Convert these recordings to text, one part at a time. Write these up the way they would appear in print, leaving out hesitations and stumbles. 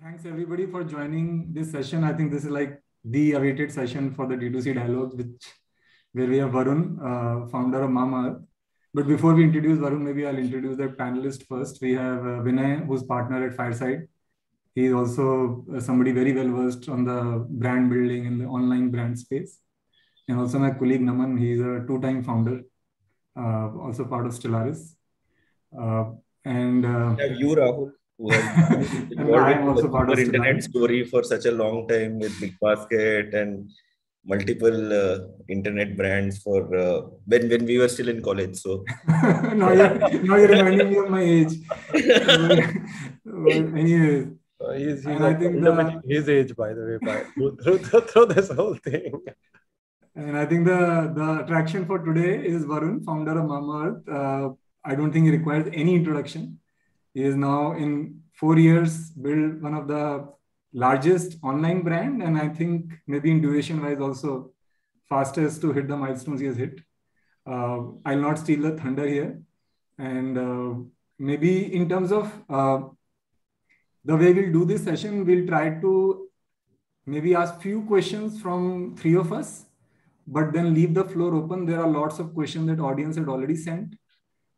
Thanks everybody for joining this session. I think this is like the awaited session for the D2C Dialogues, where we have Varun, founder of Mamaearth. But before we introduce Varun, maybe I'll introduce the panelists first. We have Vinay, who's partner at Fireside. He is also somebody very well versed on the brand building in the online brand space. And also my colleague Naman, he's a two-time founder, also part of Stellaris. Yeah, you, Rahul, who has been and involved I am in also the part of super internet Stellaris. story for such a long time with BigBasket and multiple internet brands for when we were still in college. So now you're reminding me of my age. But anyways, He's and I think under his age, by the way, through this whole thing. And I think the attraction for today is Varun, founder of Mamaearth. I don't think he requires any introduction. He is now in 4 years built one of the largest online brand, and I think maybe in duration wise also fastest to hit the milestones he has hit. I'll not steal the thunder here, and maybe in terms of the way we'll do this session, we'll try to maybe ask few questions from three of us, but then leave the floor open. There are lots of questions that audience had already sent,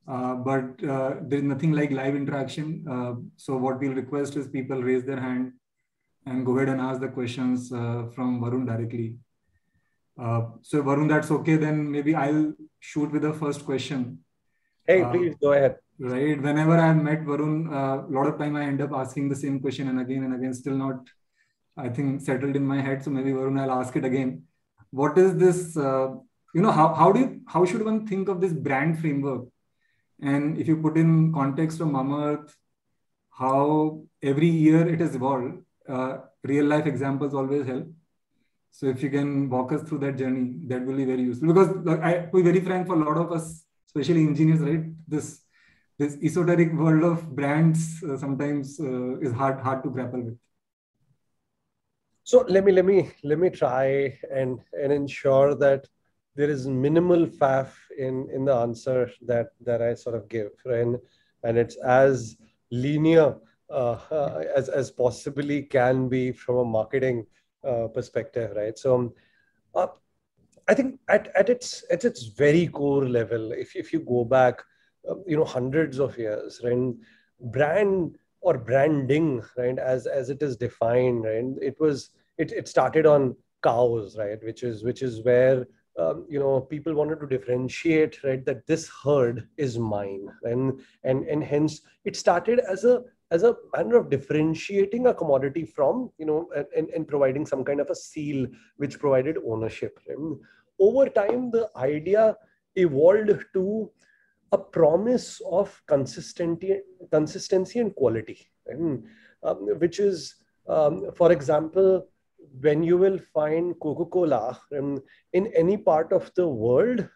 but there's nothing like live interaction. So what we'll request is people raise their hand and go ahead and ask the questions from Varun directly. So Varun, that's okay. Then maybe I'll shoot with the first question. Hey, please go ahead. Right. Whenever I've met Varun, a lot of time I end up asking the same question and again, still not, I think, settled in my head. So maybe Varun, I'll ask it again. What is this? How should one think of this brand framework? And if you put in context of Mamaearth, how every year it has evolved, real life examples always help. So if you can walk us through that journey, that will be very useful. Because to be very frank, for a lot of us, especially engineers, right, this esoteric world of brands sometimes is hard to grapple with. So let me try and ensure that there is minimal faff in the answer that I sort of give, right? And it's as linear as possibly can be from a marketing perspective, right? So I think at its very core level, if you go back, hundreds of years, right, brand or branding, right, as it is defined, right, it started on cows, right, which is where people wanted to differentiate, right, that this herd is mine, and hence it started as a manner of differentiating a commodity from, and providing some kind of a seal which provided ownership. Right? Over time, the idea evolved to a promise of consistency and quality, right? Which is, for example, when you will find Coca-Cola in any part of the world,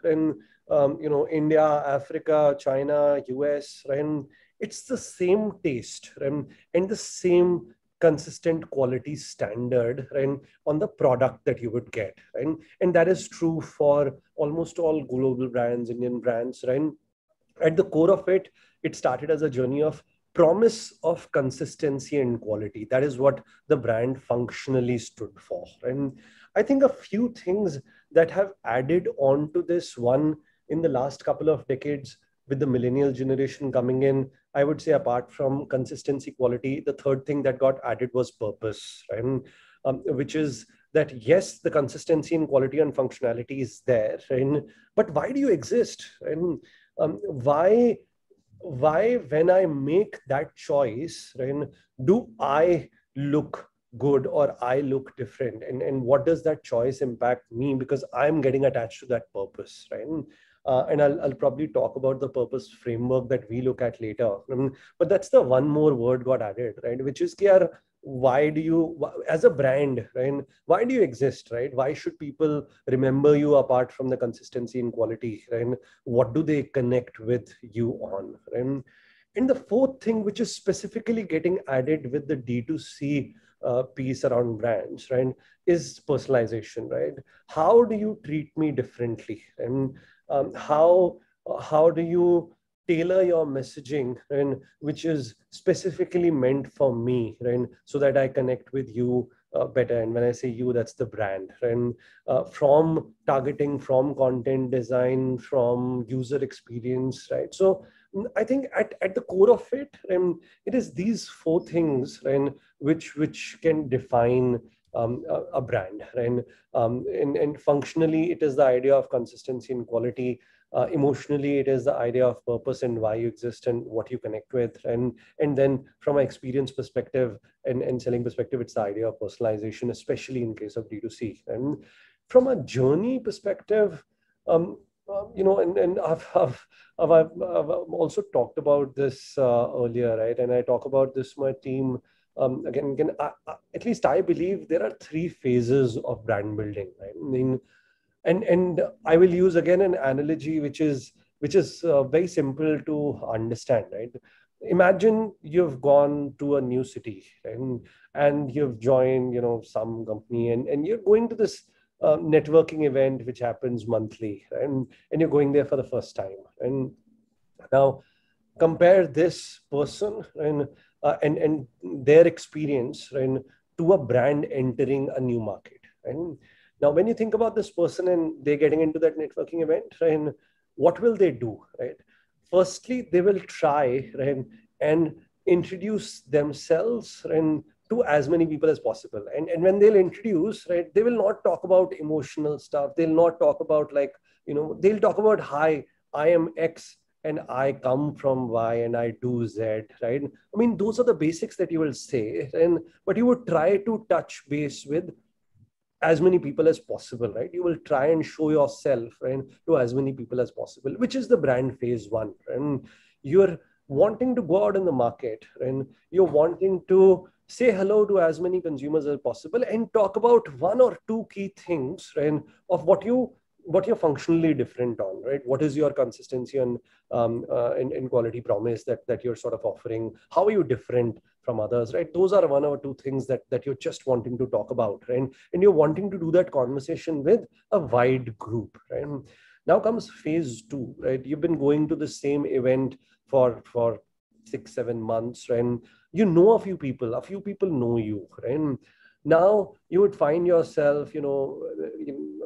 India, Africa, China, US, right? It's the same taste, right? And the same consistent quality standard, right, on the product that you would get, right? And that is true for almost all global brands, Indian brands, right? At the core of it, it started as a journey of promise of consistency and quality. That is what the brand functionally stood for. And I think a few things that have added on to this, one, in the last couple of decades, with the millennial generation coming in, I would say apart from consistency, quality, the third thing that got added was purpose, right? Which is that, yes, the consistency and quality and functionality is there, right? But why do you exist? And why when I make that choice, right, do I look good or I look different? And what does that choice impact me? Because I'm getting attached to that purpose, right? And I'll probably talk about the purpose framework that we look at later. But that's the one more word got added, right? Which is, why do you, as a brand, right? Why do you exist, right? Why should people remember you apart from the consistency and quality, right? What do they connect with you on, right? And the fourth thing, which is specifically getting added with the D2C piece around brands, right, is personalization, right? How do you treat me differently? And how do you tailor your messaging, and which is specifically meant for me, right? So that I connect with you better. And when I say you, that's the brand, and from targeting, from content design, from user experience, right? So I think at the core of it, it is these four things, right, which can define a brand, right? And functionally, it is the idea of consistency and quality. Emotionally, it is the idea of purpose and why you exist and what you connect with. And then from an experience perspective and selling perspective, it's the idea of personalization, especially in case of D2C. And from a journey perspective, and I've also talked about this earlier, right? And I talk about this with my team. Again, at least I believe there are three phases of brand building, right? I mean, and I will use again an analogy which is very simple to understand, right? Imagine you've gone to a new city, and you've joined, some company, and you're going to this networking event which happens monthly, and you're going there for the first time. And now compare this person and their experience, right, to a brand entering a new market. And now, when you think about this person and they're getting into that networking event, right, what will they do, right? Firstly, they will try, right, and introduce themselves, right, to as many people as possible. And when they'll introduce, right, they will not talk about emotional stuff. They'll not talk about they'll talk about, hi, I am X and I come from Y and I do Z, right? I mean, those are the basics that you will say, but you would try to touch base with as many people as possible, right? You will try and show yourself, right, to as many people as possible, which is the brand phase one. And you're wanting to go out in the market, and you're wanting to say hello to as many consumers as possible and talk about one or two key things, right, of what you're functionally different on, right? What is your consistency and quality promise that you're sort of offering? How are you different from others, right? Those are one or two things that you're just wanting to talk about, right? And you're wanting to do that conversation with a wide group, right? Now comes phase two, right? You've been going to the same event for 6-7 months, right? And you know a few people know you, right? Now you would find yourself,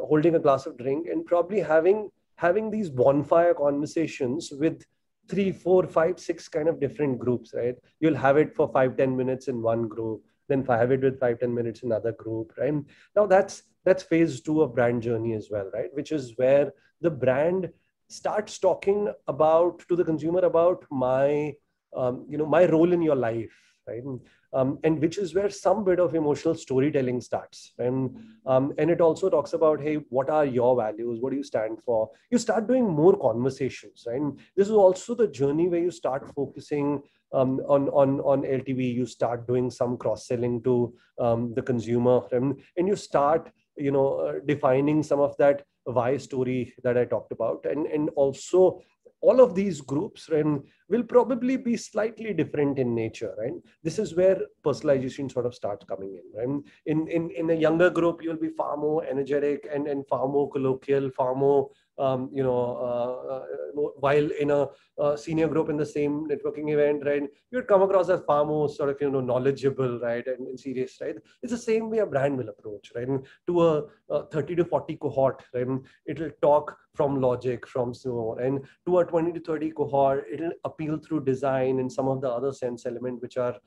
holding a glass of drink and probably having these bonfire conversations with 3, 4, 5, 6 kind of different groups, right? You'll have it for 5-10 minutes in one group, then have it with 5-10 minutes in another group, right? Now that's phase two of brand journey as well, right? Which is where the brand starts talking to the consumer about my role in your life, right? And which is where some bit of emotional storytelling starts. And it also talks about, hey, what are your values? What do you stand for? You start doing more conversations, right? And this is also the journey where you start focusing on LTV. You start doing some cross-selling to the consumer, and you start, defining some of that why story that I talked about. And also all of these groups, right, will probably be slightly different in nature, right? This is where personalization sort of starts coming in, right? In a younger group, you'll be far more energetic and far more colloquial, far more, while in a senior group in the same networking event, right, you'd come across as far more sort of, knowledgeable, right, and serious, right? It's the same way a brand will approach, right? And to a 30 to 40 cohort, right, it'll talk from logic, from so, and to a 20 to 30 cohort, it'll appeal through design and some of the other sense element which are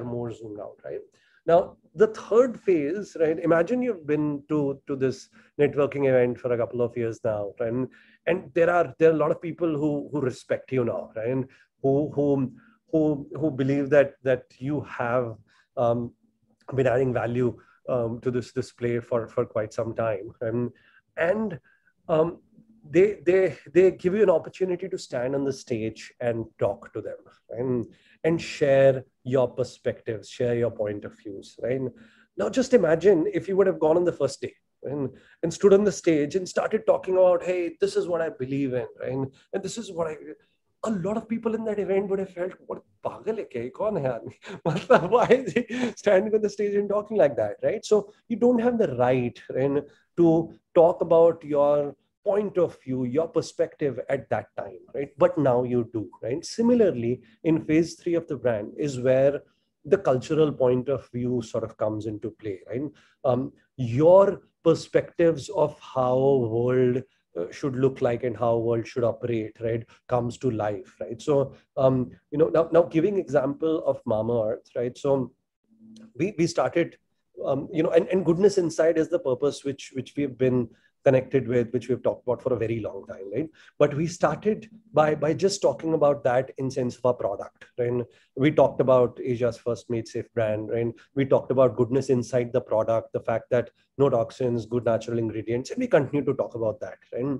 more zoomed out, right? Now, the third phase, right? Imagine you've been to this networking event for a couple of years now, right? And there are a lot of people who respect you now, right? And who believe that you have been adding value to this display for quite some time, and they give you an opportunity to stand on the stage and talk to them, and share your perspectives, share your point of views, right? Now, just imagine if you would have gone on the first day and stood on the stage and started talking about, hey, this is what I believe in, right? And this is what a lot of people in that event would have felt, what pagal hai kya? Kaun hai aadmi? Why is he standing on the stage and talking like that, right? So you don't have the right, right, to talk about your point of view, your perspective at that time, right? But now you do, right? Similarly, in phase 3 of the brand is where the cultural point of view sort of comes into play, right? Your perspectives of how world should look like and how world should operate, right, comes to life, right? So, now giving example of Mamaearth, right? So we started, and goodness inside is the purpose which we've been connected with, which we've talked about for a very long time, right? But we started by just talking about that in sense of our product, right? We talked about Asia's first made safe brand, right? We talked about goodness inside the product, the fact that no toxins, good natural ingredients, and we continue to talk about that, right?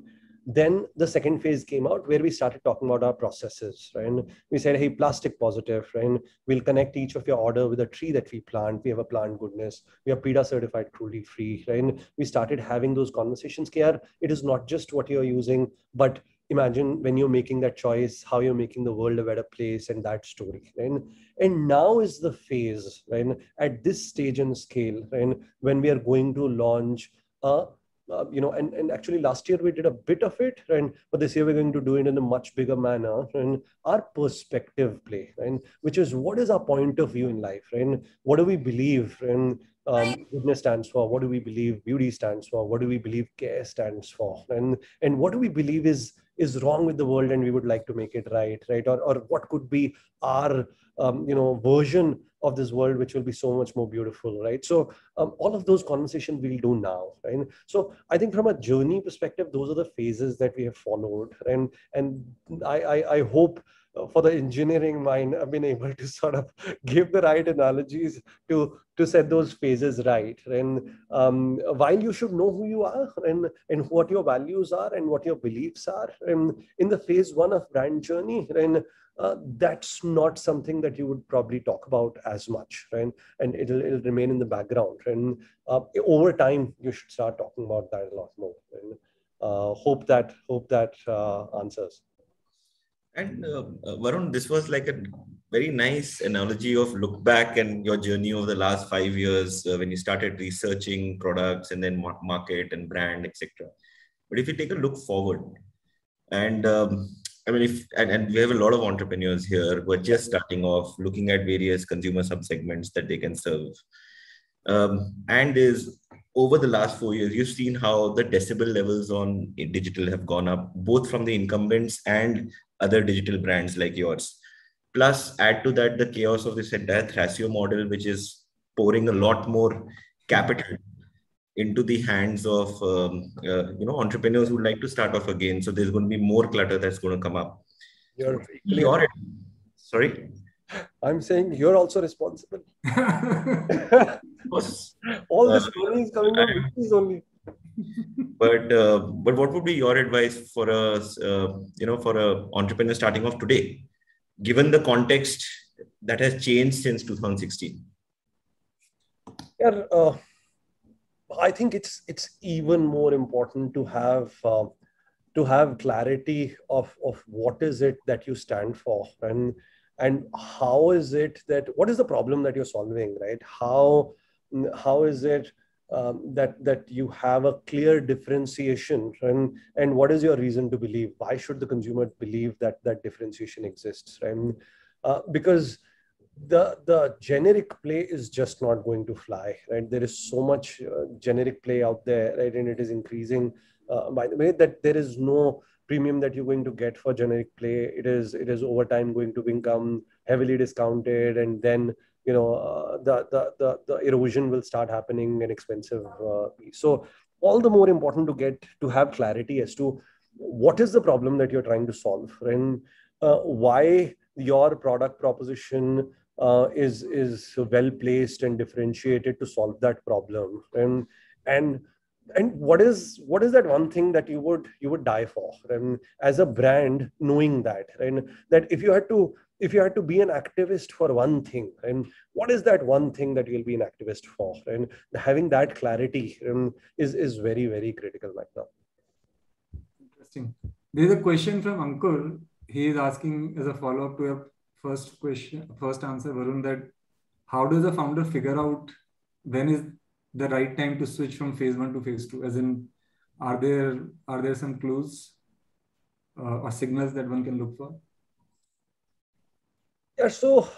Then the second phase came out where we started talking about our processes, right? And we said, hey, plastic positive, right? We'll connect each of your order with a tree that we plant. We have a plant goodness. We are PETA certified cruelty free, right? And we started having those conversations. It is not just what you're using, but imagine when you're making that choice, how you're making the world a better place, and that story, right? And now is the phase, right? At this stage and scale, right? When we are going to launch and actually last year we did a bit of it, right? But this year we're going to do it in a much bigger manner. And our perspective play, right? Which is, what is our point of view in life, right? What do we believe? And goodness stands for? What do we believe beauty stands for? What do we believe care stands for? And what do we believe is wrong with the world, and we would like to make it right, right? Or what could be our version of this world which will be so much more beautiful, right? So all of those conversations we'll do now, right? So I think from a journey perspective, those are the phases that we have followed, and I hope for the engineering mind, I've been able to sort of give the right analogies to set those phases right. And while you should know who you are and what your values are and what your beliefs are, and in the phase 1 of brand journey, and that's not something that you would probably talk about as much, right? And it'll remain in the background. And over time, you should start talking about that a lot more. And hope that answers. And Varun, this was like a very nice analogy of look back and your journey over the last 5 years when you started researching products and then market and brand, etc. But if you take a look forward, and I mean, and we have a lot of entrepreneurs here who are just starting off, looking at various consumer subsegments that they can serve. And is over the last 4 years, you've seen how the decibel levels on digital have gone up, both from the incumbents and other digital brands like yours. Plus, add to that the chaos of this entire Thrasio model, which is pouring a lot more capital into the hands of entrepreneurs who like to start off again. So there's going to be more clutter that's going to come up. Sorry? I'm saying you're also responsible. All this money is coming from these only. But what would be your advice for for an entrepreneur starting off today, given the context that has changed since 2016? Yeah, I think it's even more important to have clarity of what is it that you stand for, and how is it what is the problem that you're solving, right? How is it that you have a clear differentiation, and what is your reason to believe? Why should the consumer believe that differentiation exists, right? Because the generic play is just not going to fly, right? There is so much generic play out there, right? And it is increasing by the way that there is no premium that you're going to get for generic play. It is over time going to become heavily discounted, and then the erosion will start happening and expensive. So all the more important to have clarity as to what is the problem that you're trying to solve, and why your product proposition is well placed and differentiated to solve that problem, and what is that one thing that you would die for, and as a brand, knowing that, and that if you had to be an activist for one thing, and what is that one thing that you'll be an activist for, and having that clarity is very, very critical right now. Interesting. There's a question from Ankur. He is asking as a follow-up to your first answer, Varun, that how does a founder figure out when is the right time to switch from phase 1 to phase 2? As in, Are there some clues or signals that one can look for? Yeah, so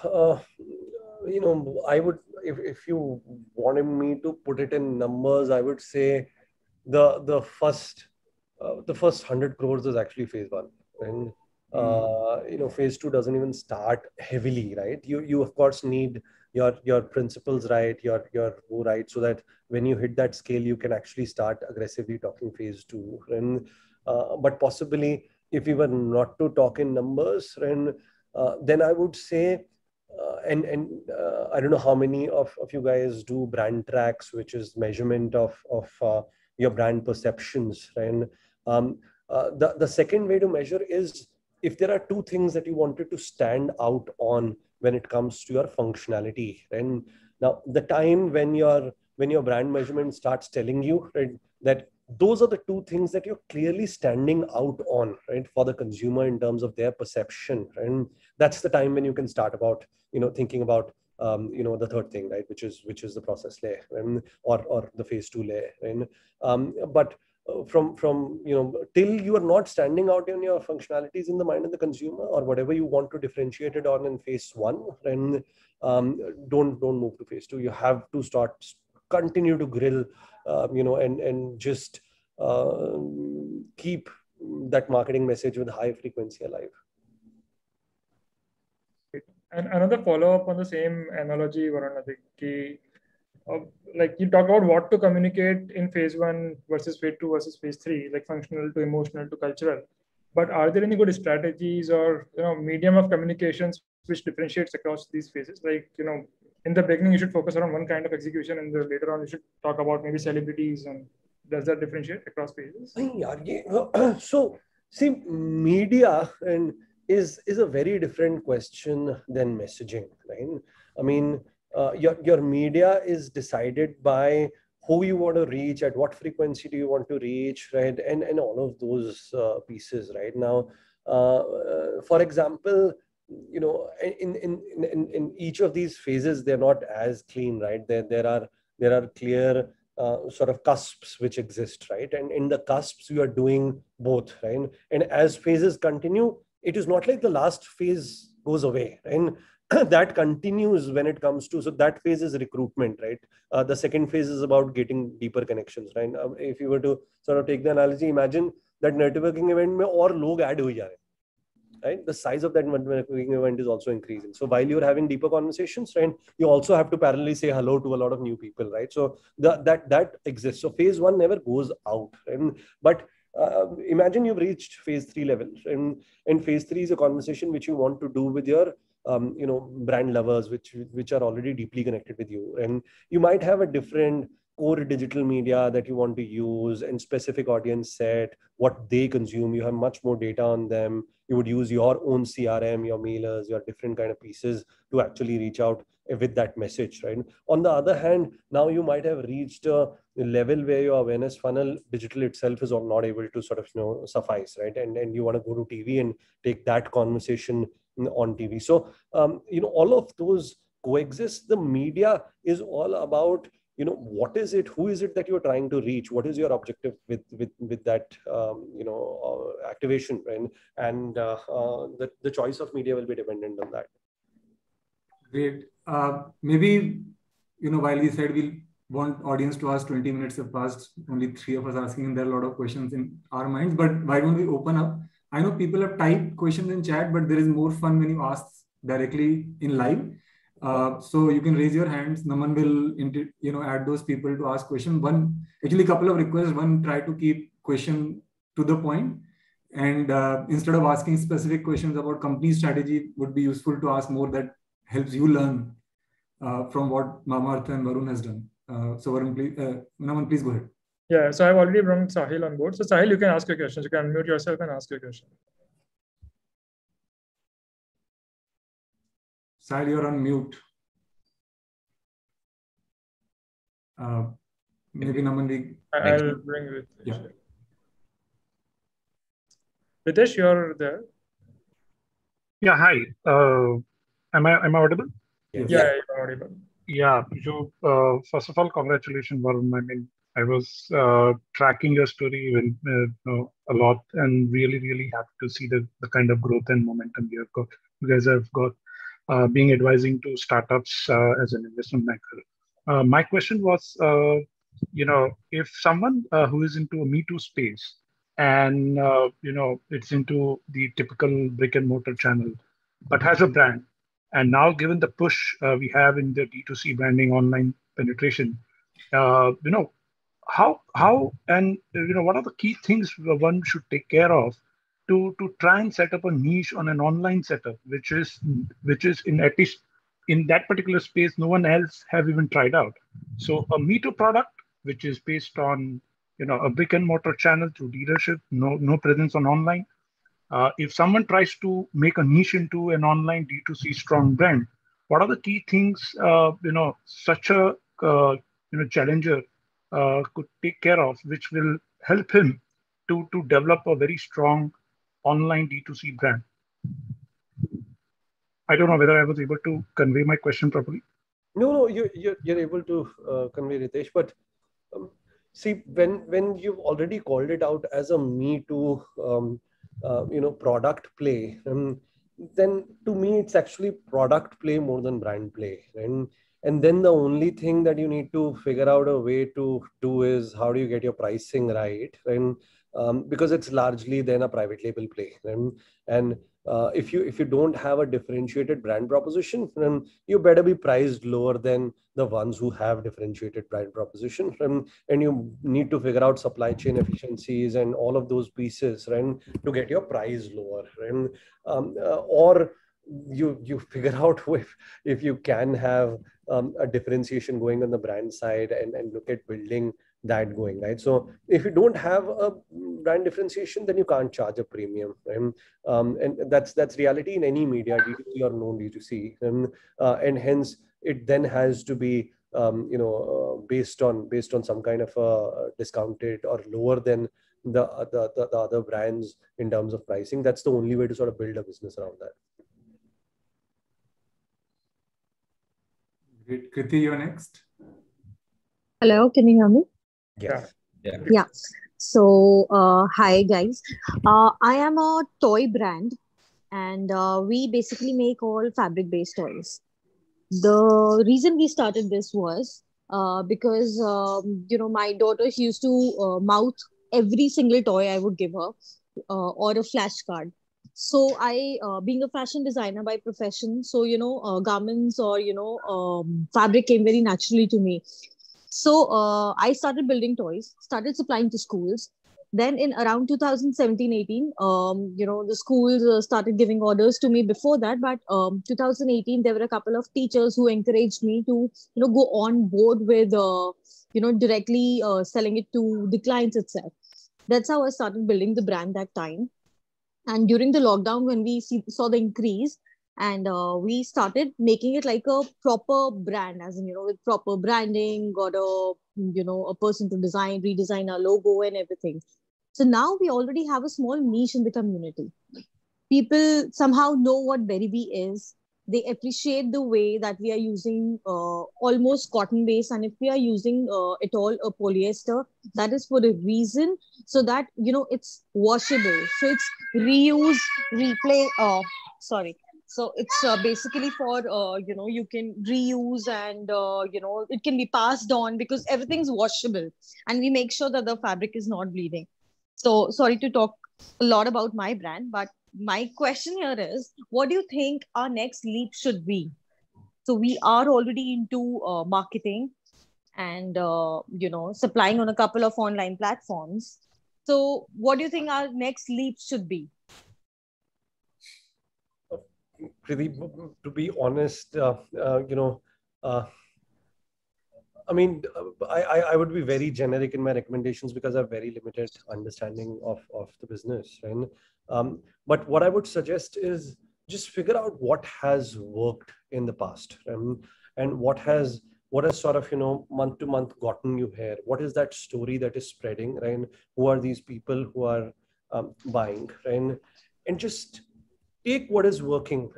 I would, if you wanted me to put it in numbers, I would say the first 100 crores is actually phase one, and phase two doesn't even start heavily, right? You of course need your principles right, your who right, so that when you hit that scale, you can actually start aggressively talking phase two. And but possibly, if we were not to talk in numbers, and then I would say, I don't know how many of you guys do brand tracks, which is measurement of your brand perceptions, right? And the second way to measure is if there are two things that you wanted to stand out on when it comes to your functionality. And now the time when your brand measurement starts telling you, right, that those are the two things that you're clearly standing out on, right, for the consumer in terms of their perception. And that's the time when you can start about, thinking about the third thing, right, which is the process layer, and or the phase two layer. And but from till you are not standing out in your functionalities in the mind of the consumer, or whatever you want to differentiate it on in phase one, then don't move to phase two. You have to continue to grill, and just keep that marketing message with high frequency alive. And another follow-up on the same analogy, Varun, I think, like you talk about what to communicate in phase one versus phase two versus phase three, like functional to emotional to cultural. But are there any good strategies or medium of communications which differentiates across these phases? Like in the beginning you should focus on one kind of execution, and later on you should talk about maybe celebrities, and does that differentiate across phases? So see, media and is a very different question than messaging, right? I mean, your media is decided by who you want to reach, at what frequency do you want to reach, right? And all of those pieces, right? Now, for example, in each of these phases, they're not as clean, right? There are clear sort of cusps which exist, right? And in the cusps, you are doing both, right? And as phases continue, it is not like the last phase goes away, and that continues when it comes to, so that phase is recruitment, right? The second phase is about getting deeper connections, right? If you were to sort of take the analogy, imagine that networking event mein aur log add ho ja rahe, right? The size of that networking event is also increasing. So while you're having deeper conversations, right, you also have to parallelly say hello to a lot of new people, right? So that exists. So phase one never goes out, right? But imagine you've reached phase three level, and phase three is a conversation which you want to do with your brand lovers, which are already deeply connected with you, and you might have a different core digital media that you want to use, and specific audience set, what they consume. You have much more data on them. You would use your own CRM, your mailers, your different kind of pieces to actually reach out with that message, right? On the other hand, now you might have reached a level where your awareness funnel, digital itself, is not able to sort of suffice, right? And you want to go to TV and take that conversation on TV. So all of those coexist. The media is all about what is it, who is it that you're trying to reach, what is your objective with that activation, right? And the choice of media will be dependent on that. Great. Maybe while we said we'll want audience to ask, 20 minutes have passed, only 3 of us asking, and there are a lot of questions in our minds, but why don't we open up? I know people have typed questions in chat, but there is more fun when you ask directly in live. So you can raise your hands. Naman will add those people to ask questions. Actually, a couple of requests. One, try to keep question to the point, and instead of asking specific questions about company strategy, would be useful to ask more that helps you learn from what Mamaearth and Varun has done. So Varun, please, Naman, please go ahead. Yeah, so I've already brought Sahil on board. So Sahil, you can ask your questions. You can unmute yourself and ask your question. Sahil, you're on mute. Maybe Naman. I'll bring Ritesh. Yeah. Ritesh, you're there. Yeah, hi. Am I audible? Yeah, you're audible. Yeah. So first of all, congratulations, Varun. I mean, I was tracking your story a lot, and really, really happy to see the kind of growth and momentum you have got. You guys have got being advising to startups as an investment banker. My question was, if someone who is into a Me Too space and it's into the typical brick and mortar channel, but has a brand, and now given the push we have in the D2C branding online penetration, uh, you know how and what are the key things one should take care of to try and set up a niche on an online setup, which is in at least in that particular space no one else have even tried out. So a Me Too product which is based on a brick and mortar channel through dealership, no presence on online. If someone tries to make a niche into an online D2C strong brand, what are the key things such a challenger could take care of, which will help him to develop a very strong online D2C brand? I don't know whether I was able to convey my question properly. No, you're able to convey, Ritesh. But see, when you've already called it out as a Me Too, product play, then to me it's actually product play more than brand play. And then the only thing that you need to figure out a way to do is how do you get your pricing right, and because it's largely then a private label play. And if you don't have a differentiated brand proposition, then you better be priced lower than the ones who have differentiated brand proposition. And you need to figure out supply chain efficiencies and all of those pieces, right, to get your price lower. And or you figure out if you can have a differentiation going on the brand side and look at building that going, right? So if you don't have a brand differentiation, then you can't charge a premium, right? And that's reality in any media, D2C or non-D2C, and hence it then has to be based on some kind of a discounted or lower than the other brands in terms of pricing. That's the only way to sort of build a business around that. Great. Kriti, you're next. Hello, can you hear me? Yes. Yeah. So, hi guys. I am a toy brand, and we basically make all fabric-based toys. The reason we started this was because my daughter, she used to mouth every single toy I would give her, or a flashcard. So I, being a fashion designer by profession, so garments or fabric came very naturally to me. So I started building toys, started supplying to schools. Then in around 2017-18, the schools started giving orders to me before that. But 2018, there were a couple of teachers who encouraged me to, go on board with, directly selling it to the clients itself. That's how I started building the brand that time. And during the lockdown, when we saw the increase, and we started making it like a proper brand, as in, with proper branding, got a person to redesign our logo and everything. So now we already have a small niche in the community. People somehow know what Berry is. They appreciate the way that we are using almost cotton based, and if we are using at all a polyester, that is for a reason, so that it's washable, so it's reuse, replay. So it's basically for you can reuse, and it can be passed on because everything's washable, and we make sure that the fabric is not bleeding. So sorry to talk a lot about my brand, but my question here is, what do you think our next leap should be? So we are already into marketing and supplying on a couple of online platforms. So what do you think our next leap should be? To be honest, I mean, I would be very generic in my recommendations because I have very limited understanding of the business, right? But what I would suggest is just figure out what has worked in the past, and what has sort of month to month gotten you here. What is that story that is spreading, right? Who are these people who are buying, right? And just take what is working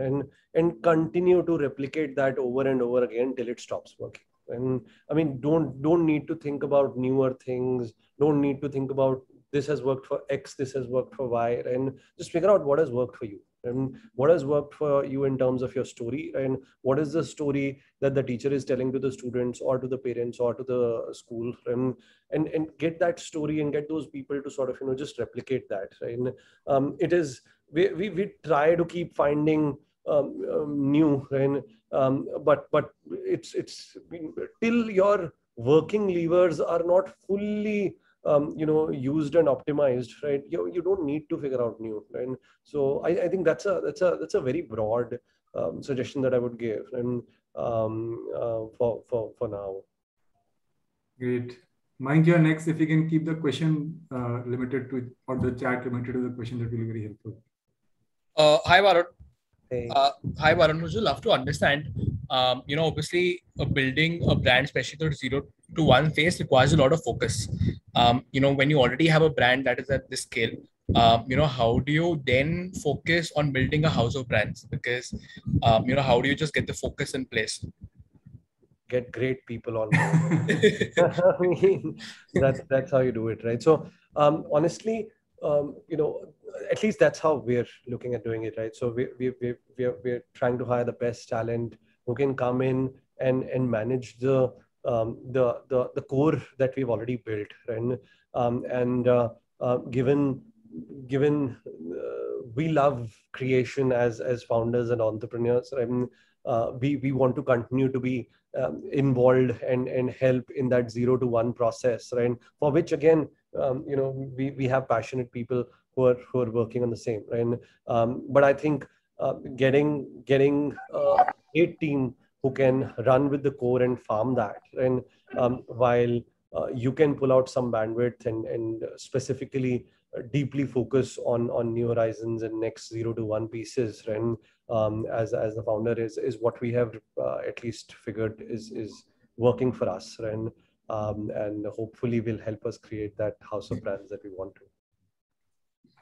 and continue to replicate that over and over again till it stops working. And I mean, don't need to think about newer things. Don't need to think about this has worked for X, this has worked for Y, and just figure out what has worked for you and what has worked for you in terms of your story, and what is the story that the teacher is telling to the students or to the parents or to the school, and get that story and get those people to sort of just replicate that. And it is we try to keep finding new, and but it's till your working levers are not fully used and optimized, right? You don't need to figure out new, right? And so I think that's a very broad suggestion that I would give, and for now. Great. Mayank, you're next. If you can keep the question limited to, or the chat limited to the question, that will be very helpful. Hi, Varun. Hey. Hi, Varun. Would you love to understand? Obviously, building a brand, especially the 0 to 1 phase, requires a lot of focus. When you already have a brand that is at this scale, how do you then focus on building a house of brands? Because, how do you just get the focus in place? Get great people on board. I mean, that's how you do it, right? So honestly, at least that's how we're looking at doing it, right? So we're trying to hire the best talent who can come in and manage the core that we've already built, right? Given we love creation as founders and entrepreneurs, right? We want to continue to be involved and help in that 0 to 1 process, right? For which again, we have passionate people who are working on the same, right? But I think getting a team who can run with the core and farm that, and while you can pull out some bandwidth and specifically deeply focus on New Horizons and next 0 to 1 pieces, right? As the founder is what we have at least figured is working for us, right? And hopefully will help us create that house of brands that we want to.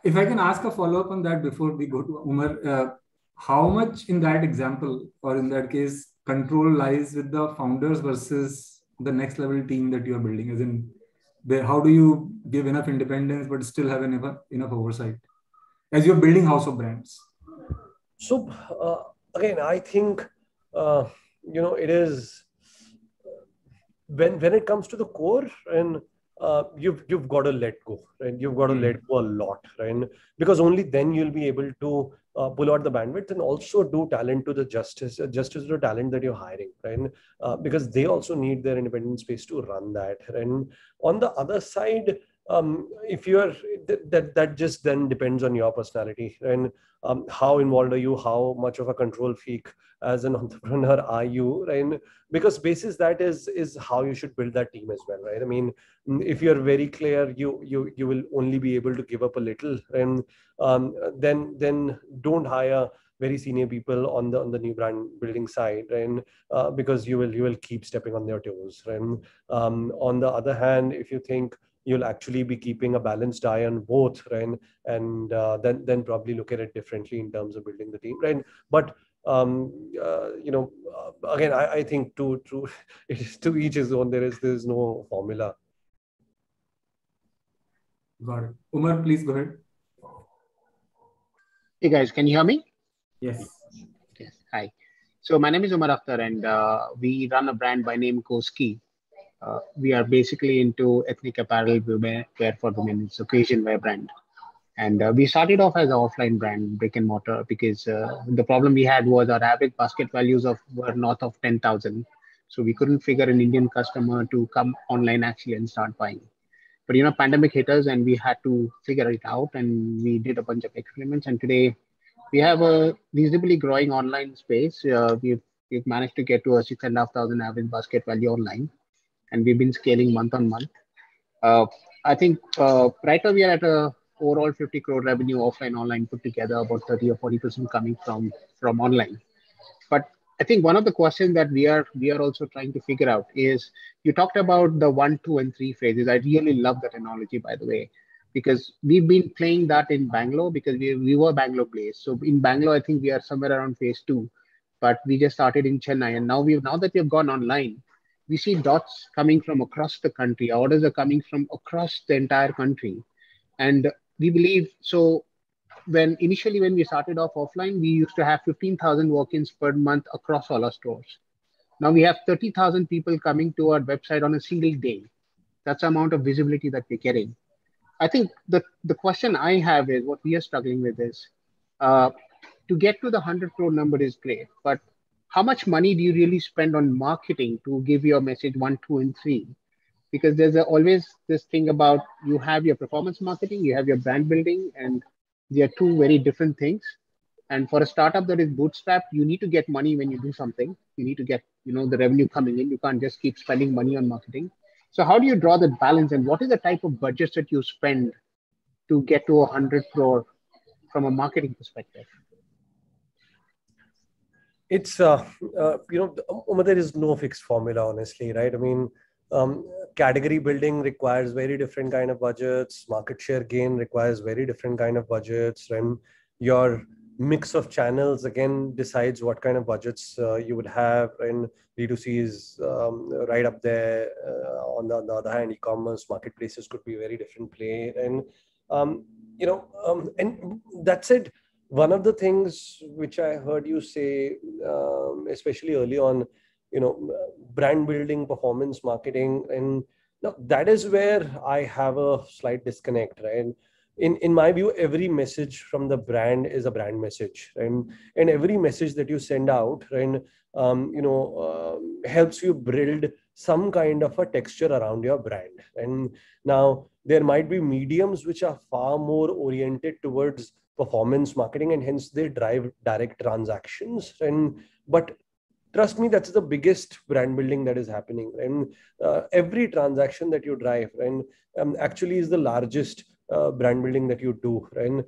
If I can ask a follow-up on that before we go to Umar, how much in that example, or in that case, control lies with the founders versus the next level team that you are building? As in, how do you give enough independence but still have enough oversight as you're building house of brands? So again, I think it is when it comes to the core, and you've got to let go, right? You've got to let go a lot, right? Because only then you'll be able to pull out the bandwidth and also do talent to the justice to the talent that you're hiring, right? Because they also need their independent space to run that. And on the other side, if you are that just then depends on your personality, and how involved are you, how much of a control freak as an entrepreneur are you, right? Because basis that is how you should build that team as well, right? I mean, if you're very clear, you will only be able to give up a little, and then don't hire very senior people on the new brand building side, right? Because you will keep stepping on their toes, right? On the other hand, if you think you'll actually be keeping a balanced eye on both, right? And then probably look at it differently in terms of building the team, right? But again, I think to it is to each his own. There is no formula. Got it. Umar, please go ahead. Hey guys, can you hear me? Yes. Yes. Hi. So my name is Umar Akhtar, and we run a brand by name Koski. We are basically into ethnic apparel, wear for women. It's occasion wear brand. And we started off as an offline brand, brick and mortar, because the problem we had was our average basket values were north of 10,000. So we couldn't figure an Indian customer to come online actually and start buying. But pandemic hit us and we had to figure it out, and we did a bunch of experiments. And today we have a reasonably growing online space. We've managed to get to a 6,500 average basket value online, and we've been scaling month on month. I think right now we are at a overall 50 crore revenue offline, online put together, about 30 or 40% coming from online. But I think one of the questions that we are also trying to figure out is, you talked about the 1, 2, and 3 phases. I really love that analogy, by the way, because we've been playing that in Bangalore because we were Bangalore based. So in Bangalore, I think we are somewhere around phase 2, but we just started in Chennai, and now that we have gone online, we see dots coming from across the country. Orders are coming from across the entire country. And we believe, so initially when we started off offline, we used to have 15,000 walk-ins per month across all our stores. Now we have 30,000 people coming to our website on a single day. That's the amount of visibility that we're getting. I think the question I have is, what we are struggling with is, to get to the 100 crore number is great, but how much money do you really spend on marketing to give your message 1, 2, and 3? Because there's always this thing about, you have your performance marketing, you have your brand building, and they are two very different things. And for a startup that is bootstrapped, you need to get money when you do something. You need to get, the revenue coming in. You can't just keep spending money on marketing. So how do you draw that balance, and what is the type of budgets that you spend to get to 100 crore from a marketing perspective? It's, Umar, there is no fixed formula, honestly, right? I mean, category building requires very different kind of budgets. Market share gain requires very different kind of budgets. And your mix of channels, again, decides what kind of budgets you would have. And D2C is right up there. On the other hand, e-commerce marketplaces could be a very different play. And, and that said, one of the things which I heard you say, especially early on, brand building, performance marketing, and that is where I have a slight disconnect, right? In my view, every message from the brand is a brand message, right? And every message that you send out, right, helps you build some kind of a texture around your brand. And now there might be mediums which are far more oriented towards performance marketing, and hence they drive direct transactions. But trust me, that's the biggest brand building that is happening. And every transaction that you drive, and actually is the largest brand building that you do. And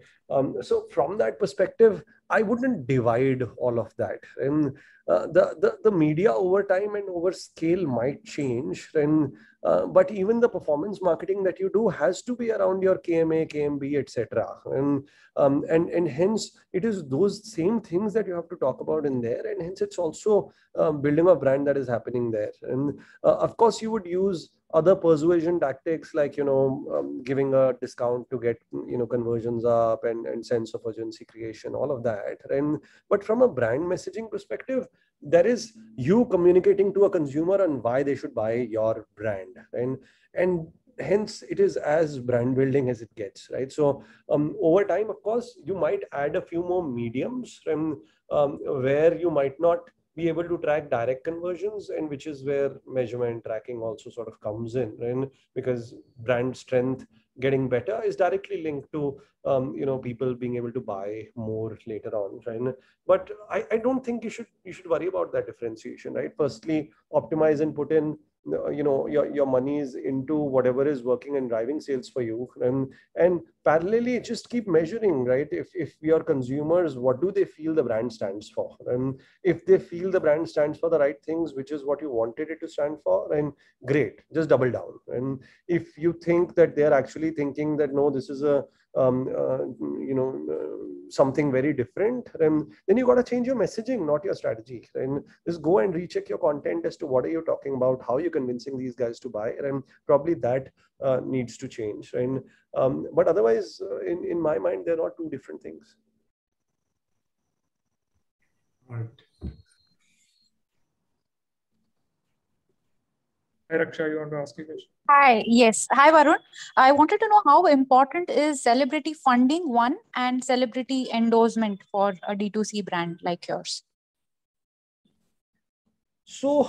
so from that perspective, I wouldn't divide all of that. And the media over time and over scale might change. And but even the performance marketing that you do has to be around your KMA, KMB, etc. And hence it is those same things that you have to talk about in there. And hence it's also building a brand that is happening there. And of course you would use other persuasion tactics like, giving a discount to get, conversions up and sense of urgency creation, all of that. But from a brand messaging perspective, there is you communicating to a consumer on why they should buy your brand. And hence it is as brand building as it gets, right? So over time, of course, you might add a few more mediums where you might not be able to track direct conversions, and which is where measurement tracking also sort of comes in, and because brand strength getting better is directly linked to people being able to buy more later on, right? But I don't think you should worry about that differentiation, right? Firstly, optimize and put in your monies into whatever is working and driving sales for you, and parallelly just keep measuring, right? If your consumers, what do they feel the brand stands for? And if they feel the brand stands for the right things, which is what you wanted it to stand for, then great, just double down. And if you think that they're actually thinking that no, this is a something very different, then you got to change your messaging, not your strategy. And just go and recheck your content as to what are you talking about, how are you convincing these guys to buy, and probably that needs to change. And but otherwise, in my mind, they're not two different things. Right. Hi, Raksha, you want to ask a question? Hi, yes. Hi, Varun. I wanted to know how important is celebrity funding, one, and celebrity endorsement for a D2C brand like yours? So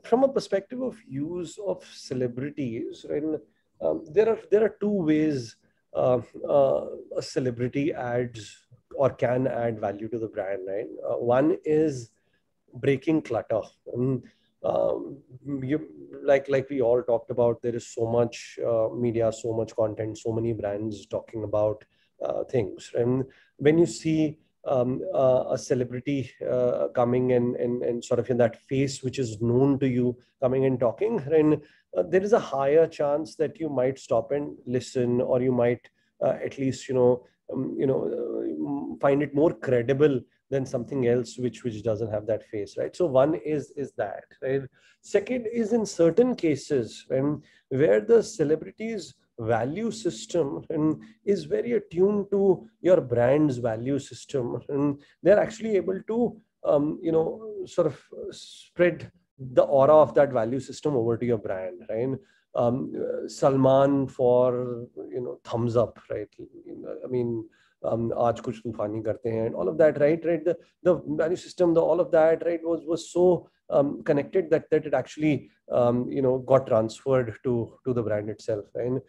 from a perspective of use of celebrities, right, there are two ways a celebrity adds or can add value to the brand, right? One is breaking clutter. Like we all talked about, there is so much media, so much content, so many brands talking about things. And when you see a celebrity coming and sort of in that face which is known to you coming and talking, and there is a higher chance that you might stop and listen, or you might at least find it more credible than something else which doesn't have that face, right? So one is that, right? Second is in certain cases where the celebrity's value system is very attuned to your brand's value system, and they're actually able to sort of spread the aura of that value system over to your brand, right? Salman for thumbs up, right? I mean, aaj kuch tufani karte hain, and all of that, right? The value system, all of that, right, was so connected that it actually got transferred to the brand itself, right?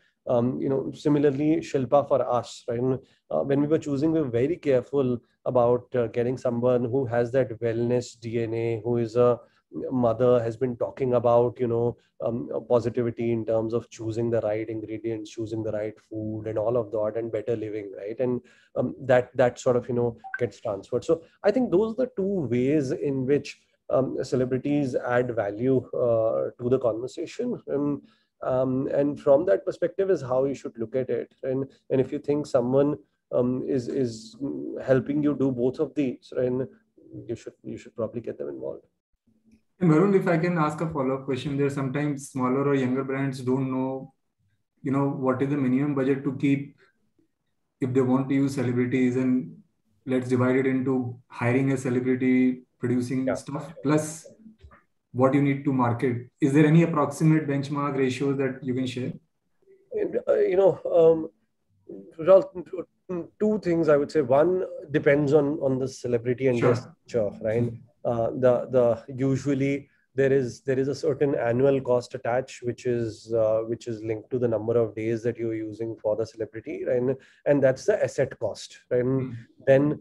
Similarly, Shilpa for us, right? When we were choosing, we were very careful about getting someone who has that wellness DNA, who is a mother, has been talking about positivity in terms of choosing the right ingredients, choosing the right food, and all of that, and better living, right? And that sort of gets transferred. So I think those are the two ways in which celebrities add value to the conversation, and from that perspective is how you should look at it. And if you think someone is helping you do both of these, and you should probably get them involved. And Varun, if I can ask a follow-up question, there sometimes smaller or younger brands don't know, what is the minimum budget to keep if they want to use celebrities, and let's divide it into hiring a celebrity, producing stuff, plus what you need to market. Is there any approximate benchmark ratios that you can share? Two things I would say. One depends on the celebrity and their structure, right? Usually there is a certain annual cost attached, which is linked to the number of days that you're using for the celebrity, right? And that's the asset cost, right? Then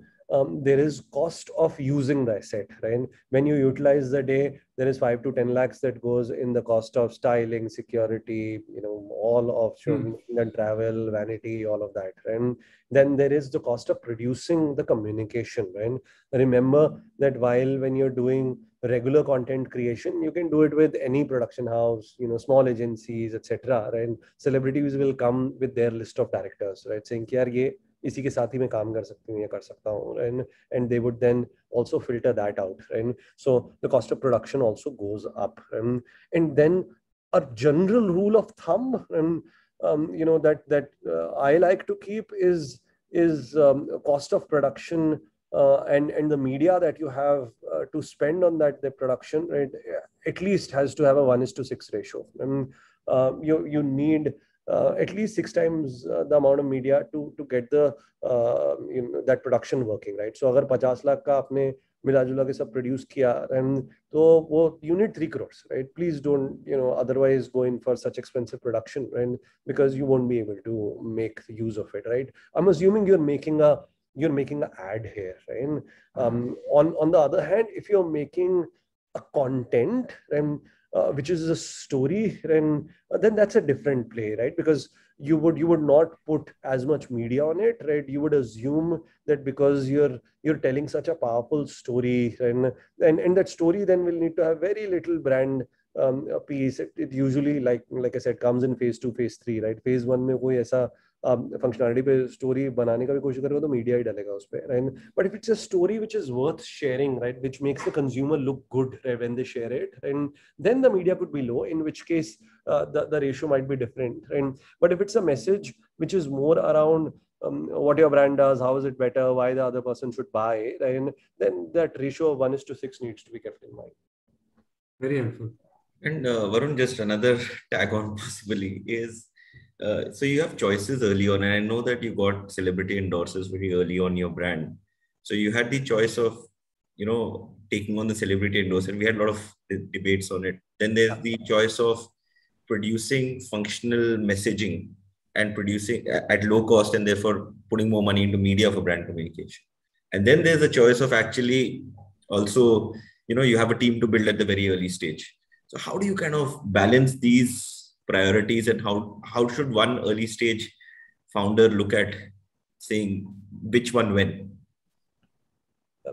there is cost of using the asset, right? When you utilize the day, there is 5 to 10 lakhs that goes in the cost of styling, security, all of the travel, vanity, all of that. And then there is the cost of producing the communication, right? Remember that when you're doing regular content creation, you can do it with any production house, small agencies, etc. Right? Celebrities will come with their list of directors, right? Saying, "Yaar, ye इसी के साथ ही मैं काम कर सकती हूँ, ये कर सकता हूँ," and they would then also filter that out, right? So the cost of production also goes up, and then a general rule of thumb, that I like to keep is cost of production and the media that you have to spend on the production, right? At least has to have a 1:6 ratio, and you need at least 6 times the amount of media to get the that production working, right? So अगर 50 लाख का आपने मिला जुला के सब produce किया, and तो वो you need 3 crores, right? Please don't otherwise go in for such expensive production, right? Because you won't be able to make use of it, right? I'm assuming you're making an ad here, right? On the other hand, if you're making a content and which is a story, then that's a different play, right? Because you would not put as much media on it, right? You would assume that because you're telling such a powerful story, and that story then will need to have very little brand piece. It usually, like I said, comes in phase 2, phase 3, right? Phase 1 में कोई ऐसा functionality पे story बनाने का भी कोशिश करेगा तो media ही डालेगा उस पे, right? But if it's a story which is worth sharing, right, which makes the consumer look good, right, when they share it, and then the media could be low, in which case the ratio might be different, right? But if it's a message which is more around what your brand does, how is it better, why the other person should buy, right, then that ratio of 1:6 needs to be kept in mind. Very helpful. And Varun, just another tag on possibly is, so you have choices early on, and I know that you got celebrity endorsers very early on your brand. So you had the choice of, taking on the celebrity endorser. We had a lot of debates on it. Then there's the choice of producing functional messaging and producing at low cost, and therefore putting more money into media for brand communication. And then there's the choice of actually also, you have a team to build at the very early stage. So how do you kind of balance these priorities, and how should one early stage founder look at saying which one when?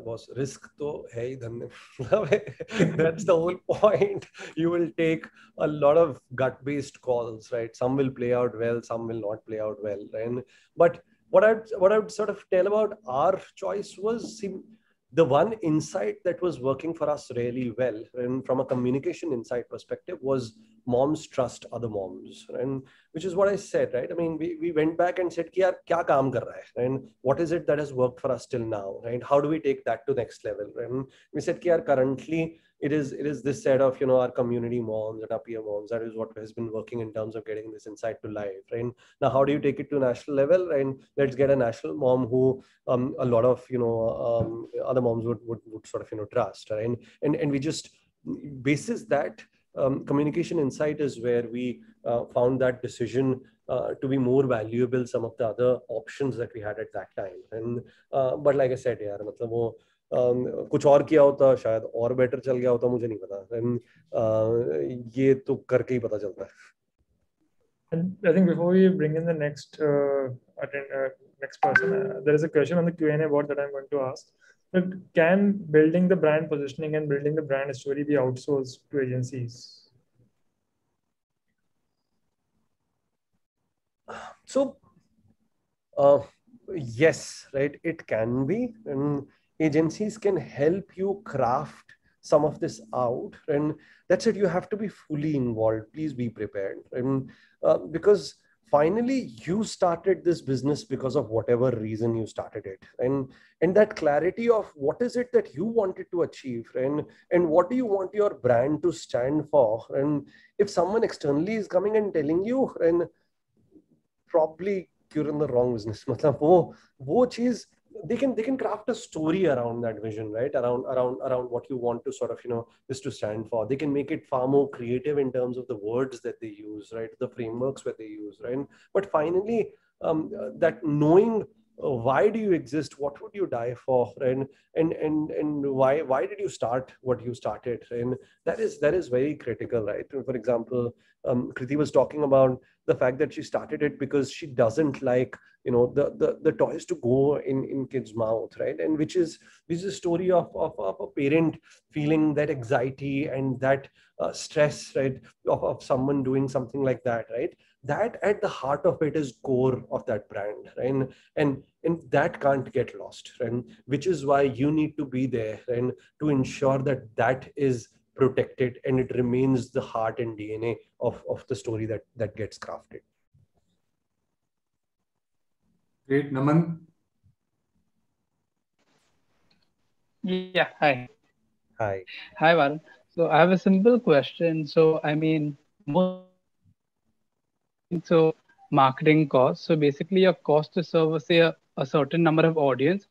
Was risk to hai dhanne. That's the whole point. You will take a lot of gut-based calls, right? Some will play out well, some will not play out well, right? But what I would sort of tell about our choice was the one insight that was working for us really well, and from a communication insight perspective, was moms trust other moms, and which is what I said, right? I mean, we went back and said, "Yaar, kya kaam kar raha hai? And what is it that has worked for us till now, right? How do we take that to next level?" And we said, "Yaar, currently it is this set of, you know, our community moms and our peer moms. That is what has been working in terms of getting this insight to life, right? Now, how do you take it to national level? And let's get a national mom who a lot of, you know, other moms would sort of, you know, trust, right? And we just basis that communication insight is where we found that decision to be more valuable some of the other options that we had at that time. And but like I said, यार मतलब वो कुछ और किया होता शायद और better चल गया होता, मुझे नहीं पता, and ये तो करके ही पता चलता है. And I think before we bring in the next next person, there is a question on the Q&A board that I'm going to ask. But can building the brand positioning and building the brand story be outsourced to agencies? So, yes, right, it can be, and agencies can help you craft some of this out, and that's it. You have to be fully involved. Please be prepared, and because finally you started this business because of whatever reason you started it, and that clarity of what is it that you wanted to achieve, and what do you want your brand to stand for, and if someone externally is coming and telling you, and probably you're in the wrong business. मतलब वो चीज, they can craft a story around that vision, right? Around what you want to sort of, you know, this to stand for. They can make it far more creative in terms of the words that they use, right? The frameworks that they use, right? But finally, that knowing why do you exist, what would you die for, and why did you start what you started, and that is very critical, right? For example, Kriti was talking about the fact that she started it because she doesn't like, you know, the toys to go in kids' mouth, right? And which is a story of a parent feeling that anxiety and that stress, right, of someone doing something like that, right? That at the heart of it is core of that brand, right? And that can't get lost, right? Which is why you need to be there, and to ensure that is protected and it remains the heart and DNA of the story that gets crafted. Great. Naman? Yeah, hi. Hi, Varun. So I have a simple question. So, I mean, so marketing costs. So basically your cost to serve, say, a certain number of audience.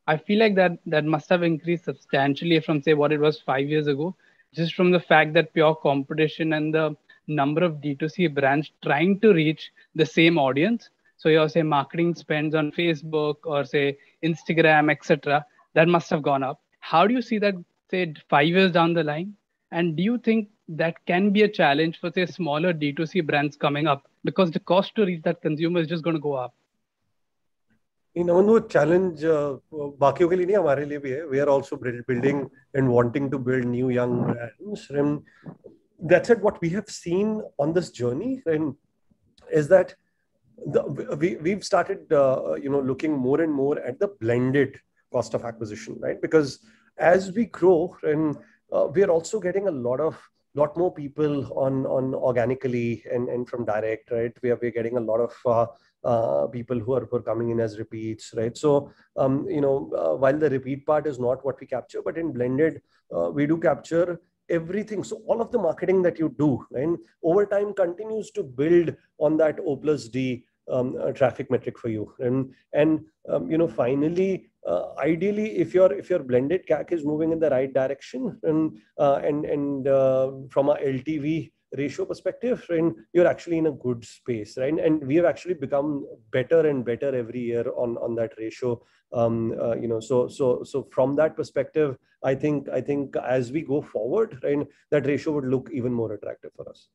I feel like that must have increased substantially from, say, what it was 5 years ago, just from the fact that pure competition and the number of D2C brands trying to reach the same audience. So your, say, marketing spends on Facebook or, say, Instagram, etc., that must have gone up. How do you see that, say, 5 years down the line? And do you think that can be a challenge for, say, smaller D2C brands coming up? Because the cost to reach that consumer is just going to go up. You know, no challenge बाकियों के लिए नहीं, हमारे लिए भी है. We are also building and wanting to build new young brands. And that's it. What we have seen on this journey, and is that we've started, you know, looking more and more at the blended cost of acquisition, right? Because as we grow, and we are also getting a lot more people on organically and from direct, right? We're getting a lot of people who are coming in as repeats, right? So, you know, while the repeat part is not what we capture, but in blended, we do capture everything. So all of the marketing that you do, right, over time continues to build on that O+D traffic metric for you. And you know, finally, ideally, if your blended CAC is moving in the right direction, and from a LTV ratio perspective, and you're actually in a good space, right? And we have actually become better and better every year on that ratio. You know, so from that perspective, I think as we go forward, right, that ratio would look even more attractive for us.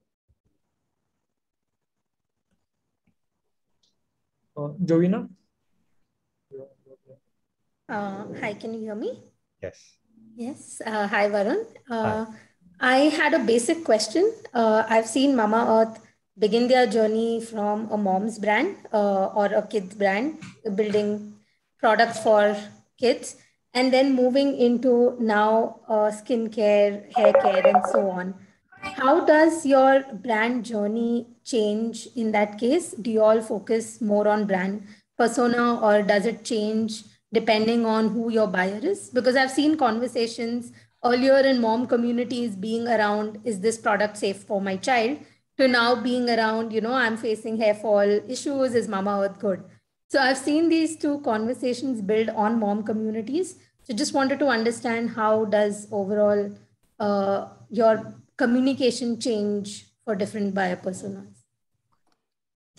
Jovina? Hi, can you hear me? Yes. Yes. Hi, Varun. Hi. I had a basic question. I've seen Mamaearth begin their journey from a mom's brand or a kid's brand, building products for kids, and then moving into now skincare, hair care, and so on. How does your brand journey change in that case? Do you all focus more on brand persona, or does it change depending on who your buyer is? Because I've seen conversations earlier in mom communities being around, is this product safe for my child? To now being around, I'm facing hair fall issues, is Mama Earth good? So I've seen these two conversations build on mom communities. So just wanted to understand, how does overall your communication change for different buyer personas?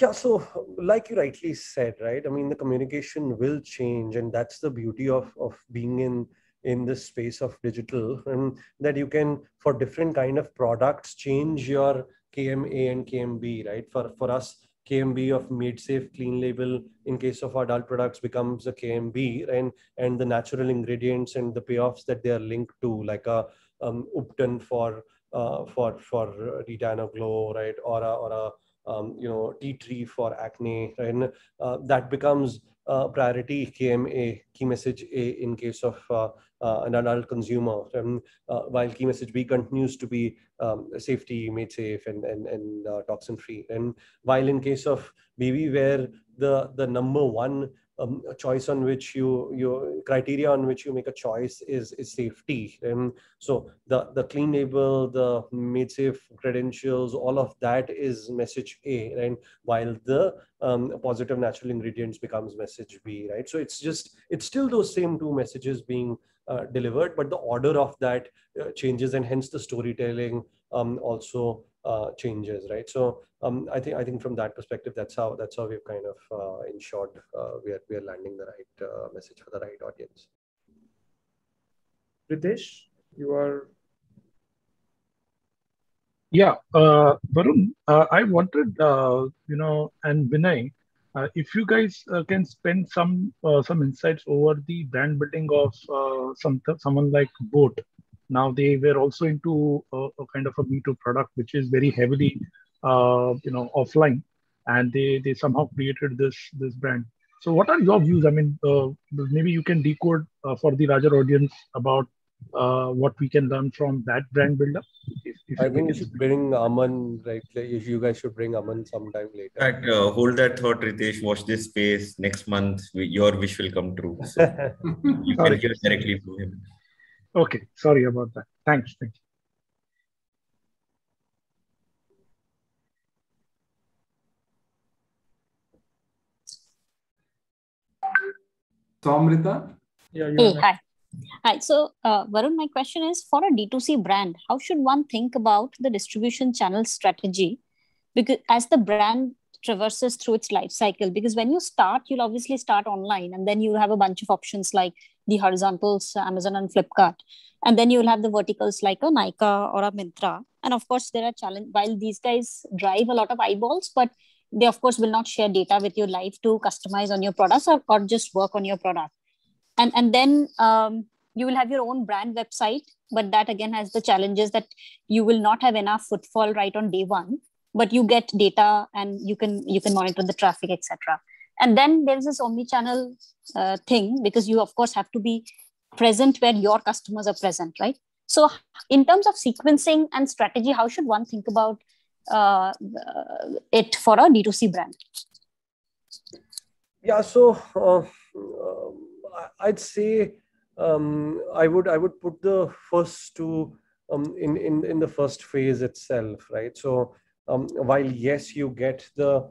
Yeah, so like you rightly said, right? I mean, the communication will change, and that's the beauty of being in this space of digital, and that you can, for different kind of products, change your KMA and KMB, right? For us, KMB of Made Safe Clean Label in case of adult products becomes a KMB, and the natural ingredients and the payoffs that they are linked to, like a Upton for Retina Glow, right? Or a tea tree for acne, and that becomes priority KMA, key message A, in case of an adult consumer, while key message B continues to be safety, made safe, and toxin free. And while in case of baby, where the number one choice on which your criteria on which you make a choice is safety, and so the clean label, the made safe credentials, all of that is message A, and while the positive natural ingredients becomes message B, right? So it's still those same two messages being delivered, but the order of that changes, and hence the storytelling also changes, right? So I think from that perspective, that's how we've kind of ensured we are landing the right message for the right audience. Ritesh, you are. Yeah, Varun, I wanted, and Vinay, if you guys can spend some insights over the brand building of someone like Boat. Now they were also into a kind of a Me2 product, which is very heavily, offline, and they somehow created this brand. So what are your views? I mean, maybe you can decode for the larger audience about what we can learn from that brand builder. I think you should bring Aman, right? If you guys should bring Aman sometime later. In fact, hold that thought, Ritesh. Watch this space. Next month, your wish will come true. So you can hear directly from him. Okay, sorry about that. Thanks. Thank you. Samrita? Yeah, hey, hi. Hi. So, Varun, my question is, for a D2C brand, how should one think about the distribution channel strategy? Because as the brand traverses through its life cycle, because when you start, you'll obviously start online, and then you have a bunch of options like the horizontals, Amazon and Flipkart. And then you'll have the verticals like a Nykaa or a Myntra. And of course, there are challenges. While these guys drive a lot of eyeballs, but they, of course, will not share data with you live to customize on your products or just work on your product. And then you will have your own brand website, but that again has the challenges that you will not have enough footfall right on day one, but you get data and you can monitor the traffic, etc. And then there's this omni-channel thing, because you of course have to be present where your customers are present, right? So in terms of sequencing and strategy, how should one think about it for a D2C brand? Yeah, so I'd say I would put the first two in the first phase itself, right? So while yes, you get the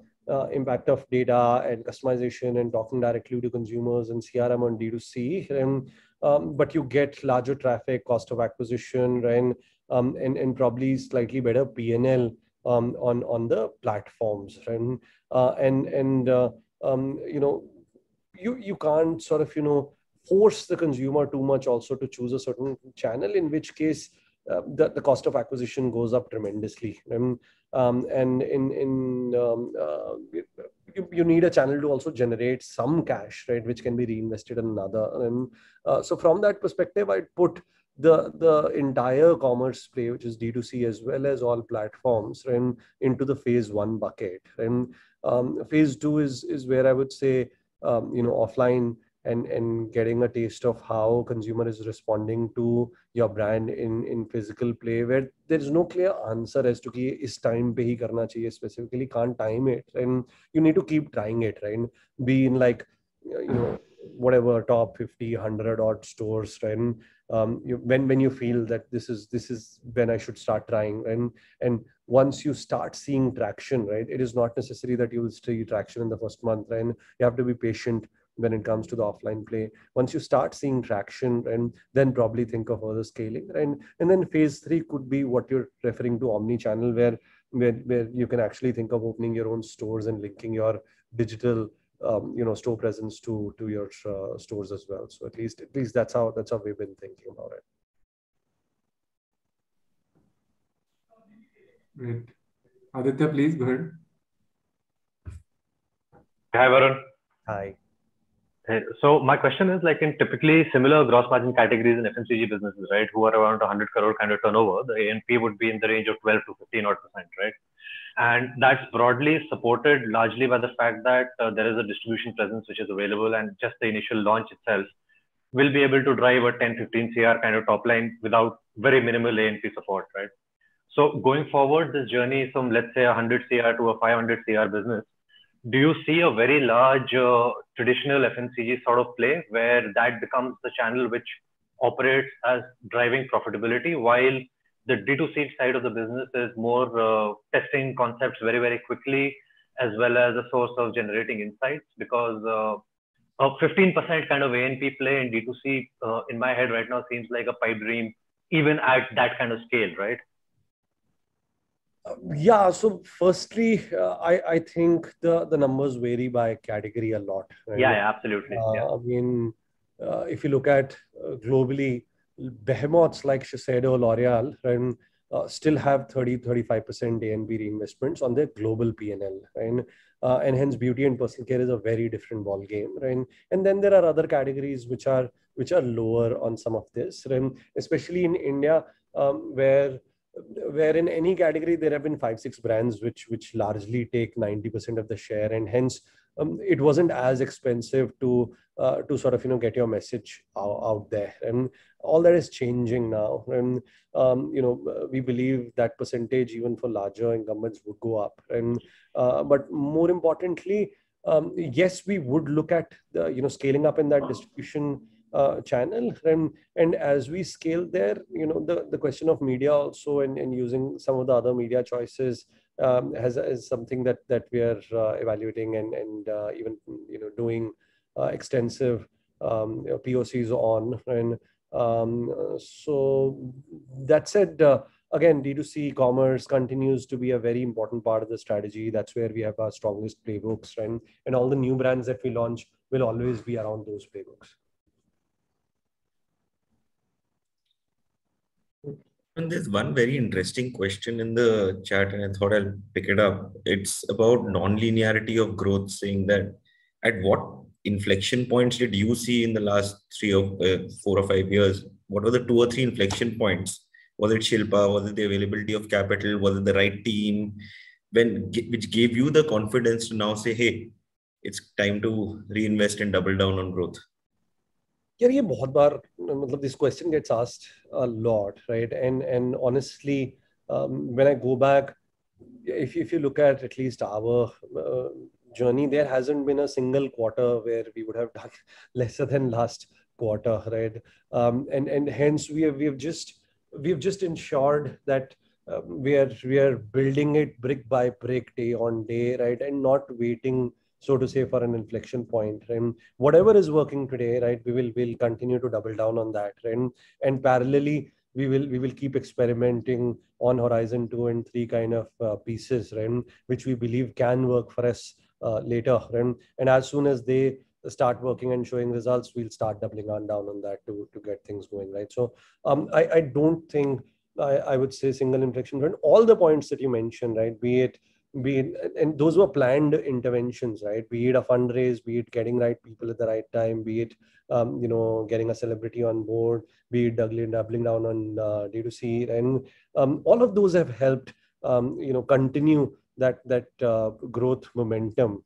impact of data and customization and talking directly to consumers and CRM on D2C, but you get larger traffic, cost of acquisition, and probably slightly better P&L on the platforms, right? You can't sort of force the consumer too much also to choose a certain channel, in which case the cost of acquisition goes up tremendously. You need a channel to also generate some cash, right, which can be reinvested in another. And so from that perspective, I'd put the entire commerce play, which is D2C as well as all platforms, and into the phase 1 bucket. And phase 2 is where I would say, offline and getting a taste of how consumer is responding to your brand in physical play, where there is no clear answer as to ki is time pe hi karna chahiye, specifically can't time it, and you need to keep trying it, right? Be in like, whatever top 50, 100 odd stores, right? When you feel that this is when I should start trying, and once you start seeing traction, right, it is not necessary that you will see traction in the first month, right? And you have to be patient when it comes to the offline play. Once you start seeing traction, and then probably think of further scaling, and then phase 3 could be what you're referring to, omni-channel, where you can actually think of opening your own stores and linking your digital store presence to your stores as well. So at least that's how we've been thinking about it. Great. Aditya, please go ahead. Hi, Varun. Hi. So my question is, like, in typically similar gross margin categories in FMCG businesses, right, who are around 100 crore kind of turnover, the A&P would be in the range of 12 to 15%, right? And that's broadly supported largely by the fact that there is a distribution presence which is available, and just the initial launch itself will be able to drive a 10-15 CR kind of top line without very minimal A&P support, right? So going forward, this journey from, let's say, 100 CR to a 500 CR business, do you see a very large traditional FMCG sort of play where that becomes the channel which operates as driving profitability, while the D2C side of the business is more testing concepts very, very quickly, as well as a source of generating insights? Because a 15% kind of A&P play in D2C in my head right now seems like a pipe dream, even at that kind of scale, right? Yeah. So firstly, I think the numbers vary by category a lot. Right? Yeah, absolutely. I mean, if you look at globally, behemoths like Shiseido, L'Oreal, and still have 30-35% A&P reinvestments on their global P&L, right? And hence beauty and personal care is a very different ball game, right? And then there are other categories which are lower on some of this, right? Especially in India, where in any category there have been 5-6 brands which largely take 90% of the share, and hence it wasn't as expensive to sort of get your message out there, and all that is changing now. And we believe that percentage even for larger incumbents would go up, and but more importantly, yes, we would look at the scaling up in that distribution channel, and as we scale there, the question of media also, and using some of the other media choices is something that we are evaluating, and even doing extensive POCs on. And so that said, again, D2C commerce continues to be a very important part of the strategy. That's where we have our strongest playbooks, and all the new brands that we launch will always be around those playbooks. And there's one very interesting question in the chat, and I thought I'll pick it up. It's about non-linearity of growth, saying that at what inflection points did you see in the last 4 or 5 years? What were the 2 or 3 inflection points? Was it Shilpa? Was it the availability of capital? Was it the right team? Which gave you the confidence to now say, hey, it's time to reinvest and double down on growth? Yeah, this question gets asked a lot, right? And honestly, when I go back, if you look at least our journey, there hasn't been a single quarter where we would have done lesser than last quarter, right? And hence we've just ensured that we are building it brick by brick, day on day, right? And not waiting, so to say, for an inflection point. And whatever is working today, right, we'll continue to double down on that. And parallelly, we will keep experimenting on Horizon 2 and 3 kind of pieces, right, which we believe can work for us later. And as soon as they start working and showing results, we'll start doubling down on that to get things going, right? So I don't think I would say single inflection point. All the points that you mentioned, right, be it and those were planned interventions, right? Be it a fundraise, be it getting right people at the right time, be it getting a celebrity on board, be it doubling down on D2C, and all of those have helped continue that growth momentum.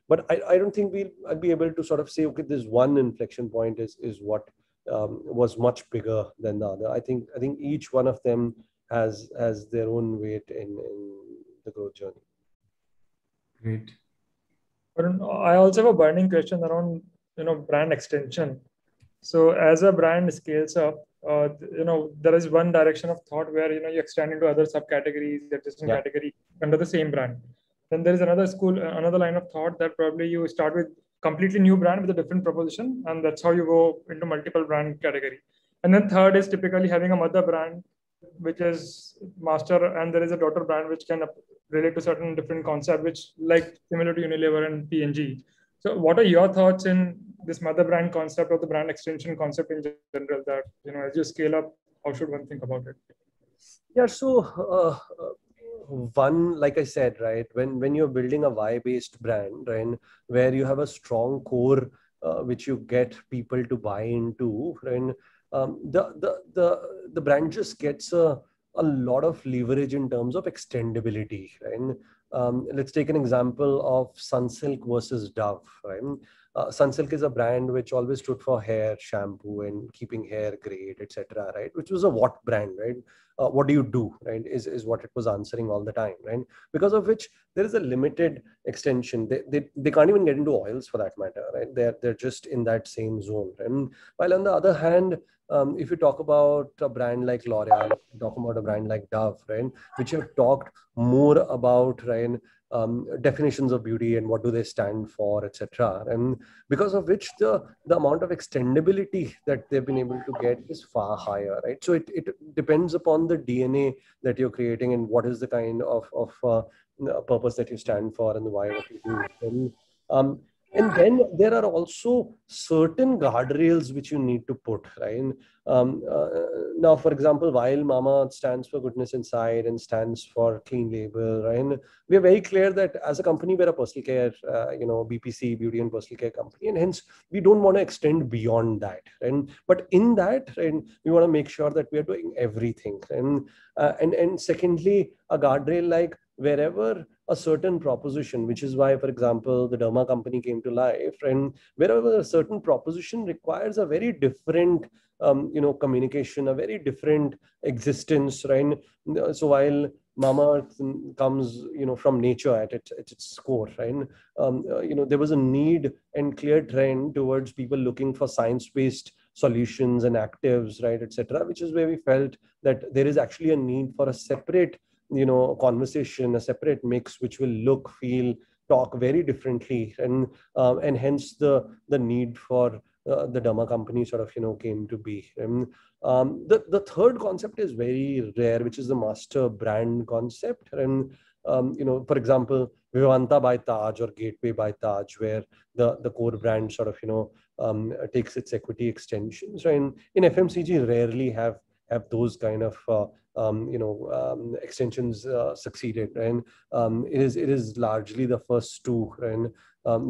But I don't think I'll be able to sort of say, okay, this one inflection point is what was much bigger than the other. I think each one of them has their own weight in the growth journey. Great. I also have a burning question around brand extension. So as a brand scales up, there is one direction of thought where you extend into other subcategories, adjacent category under the same brand. Then there is another line of thought that probably you start with completely new brand with a different proposition, and that's how you go into multiple brand category. And then third is typically having a mother brand, which is master, and there is a daughter brand which can relate to certain different concept, which like similar to Unilever and P&G. So what are your thoughts in this mother brand concept or the brand extension concept in general, that as you scale up, how should one think about it? Yeah, so one, like I said, right, when you're building a why-based brand, right, where you have a strong core which you get people to buy into, right, the brand just gets a lot of leverage in terms of extendability, right? Let's take an example of Sunsilk versus Dove, right? Sunsilk is a brand which always stood for hair shampoo and keeping hair great, etc., right? Which was a what brand, right? What do you do, right? Is what it was answering all the time, right? Because of which there is a limited extension. They can't even get into oils for that matter, right? They're just in that same zone. And while on the other hand, if you talk about a brand like L'Oreal, talk about a brand like Dove, right, which have talked more about, right, definitions of beauty and what do they stand for, etc. And because of which the amount of extendability that they've been able to get is far higher, right? So it depends upon the DNA that you're creating and what is the kind of purpose that you stand for and the why what you do. And then there are also certain guardrails which you need to put, right? Now, for example, while Mamaearth stands for goodness inside and stands for clean label, right? We are very clear that as a company, we're a personal care, BPC, beauty and personal care company, and hence we don't want to extend beyond that. And but in that, right, we want to make sure that we are doing everything. And secondly, a guardrail like wherever a certain proposition, which is why, for example, the Derma company came to life, and wherever a certain proposition requires a very different, communication, a very different existence, right? So while Mamaearth comes, from nature at its core, right? There was a need and clear trend towards people looking for science-based solutions and actives, right, etc., which is where we felt that there is actually a need for a separate conversation, a separate mix, which will look, feel, talk very differently, and hence the need for the Derma company sort of came to be. And the third concept is very rare, which is the master brand concept. And for example, Vivanta by Taj or Gateway by Taj, where the core brand sort of takes its equity extensions. Right? In FMCG, rarely have those kind of extensions succeeded, and it is largely the first two, and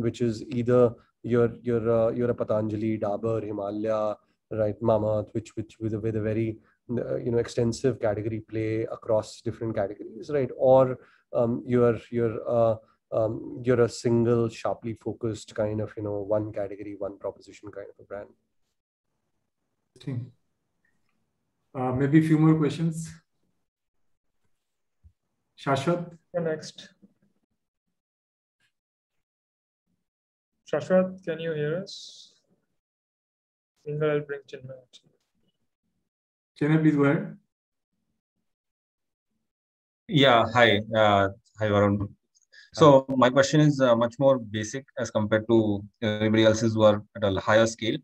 which is either you're a Patanjali, Dabur, Himalaya, right, Mamaearth, which with a very extensive category play across different categories, right, or you're a single sharply focused kind of one category, one proposition kind of a brand. Interesting. Maybe a few more questions. Shashwat? Next. Shashwat, can you hear us? I'll bring Chinmay. Chinmay, please go ahead. Yeah, hi. Hi, Varun. So my question is much more basic as compared to everybody else's who are at a higher scale.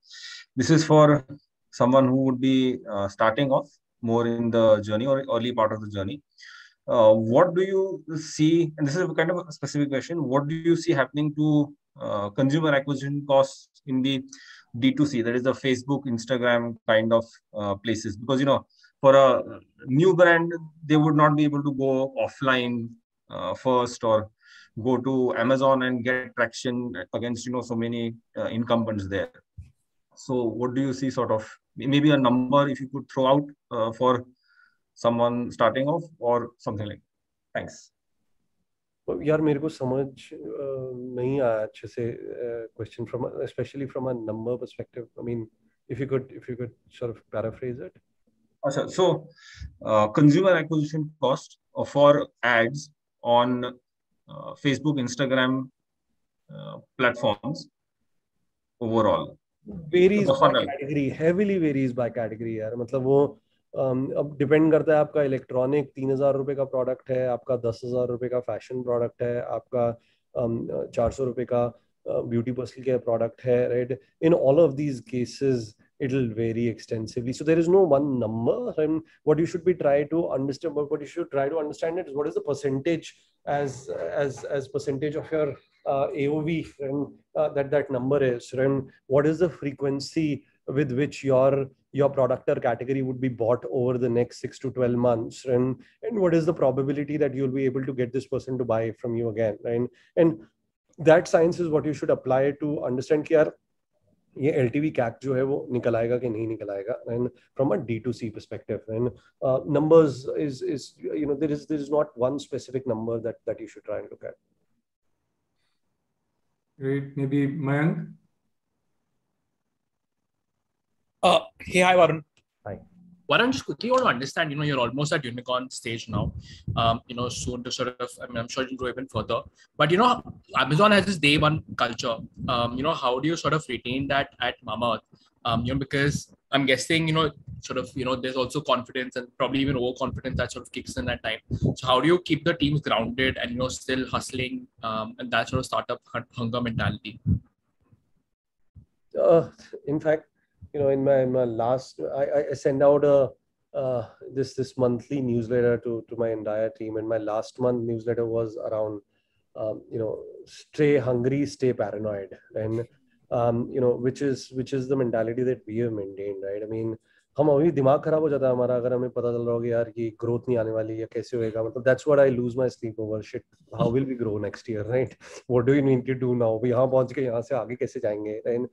This is for someone who would be starting off more in the journey or early part of the journey. What do you see, and this is a kind of a specific question, what do you see happening to consumer acquisition costs in the D2C, that is the Facebook, Instagram kind of places? Because, for a new brand, they would not be able to go offline first or go to Amazon and get traction against, so many incumbents there. So what do you see sort of, maybe a number if you could throw out for someone starting off or something like that? Thanks. यार मेरे को समझ नहीं आया अच्छे से question from especially from a number perspective. I mean, if you could sort of paraphrase it. So consumer acquisition cost for ads on Facebook, Instagram platforms overall varies by category, heavily varies by category यार. मतलब वो अब depend करता है आपका electronic 3,000 रुपए का product है, आपका 10,000 रुपए का फैशन प्रोडक्ट है, आपका 400 रुपए का ब्यूटी पर्सनल केयर प्रोडक्ट है, right? In all of these cases it will vary extensively. So there is no one number. And what you should try to understand is what is the percentage as percentage of your AOV, and that number is, and what is the frequency with which your product or category would be bought over the next 6 to 12 months, and what is the probability that you'll be able to get this person to buy from you again, right? And that science is what you should apply to understand कि यार ये LTV CAC जो है वो निकल आएगा कि नहीं निकल आएगा, and from a D2C perspective, and numbers is there is not one specific number that you should try and look at. Great. Maybe Mayank. Hey, hi Varun. Hi. Varun, just quickly want to understand, you're almost at unicorn stage now, soon to sort of, I'm sure you'll go even further, but Amazon has this day one culture, how do you sort of retain that at Mamaearth? Because I'm guessing, there's also confidence and probably even overconfidence that sort of kicks in that time. So how do you keep the teams grounded and, still hustling and that sort of startup hunger mentality? In fact, in my last, I send out this monthly newsletter to my entire team, and my last month newsletter was around stay hungry, stay paranoid, and which is the mentality that we have maintained, right? I mean, हम अभी दिमाग खराब हो जाता है हमारा अगर हमें पता चल रहा होगा यार कि ग्रोथ नहीं आने वाली या कैसे होएगा, मतलब that's what I lose my sleep over. Shit, how will we grow next year, right? What do we need to do now? We यहाँ पहुंच के यहाँ से आगे कैसे जाएंगे? And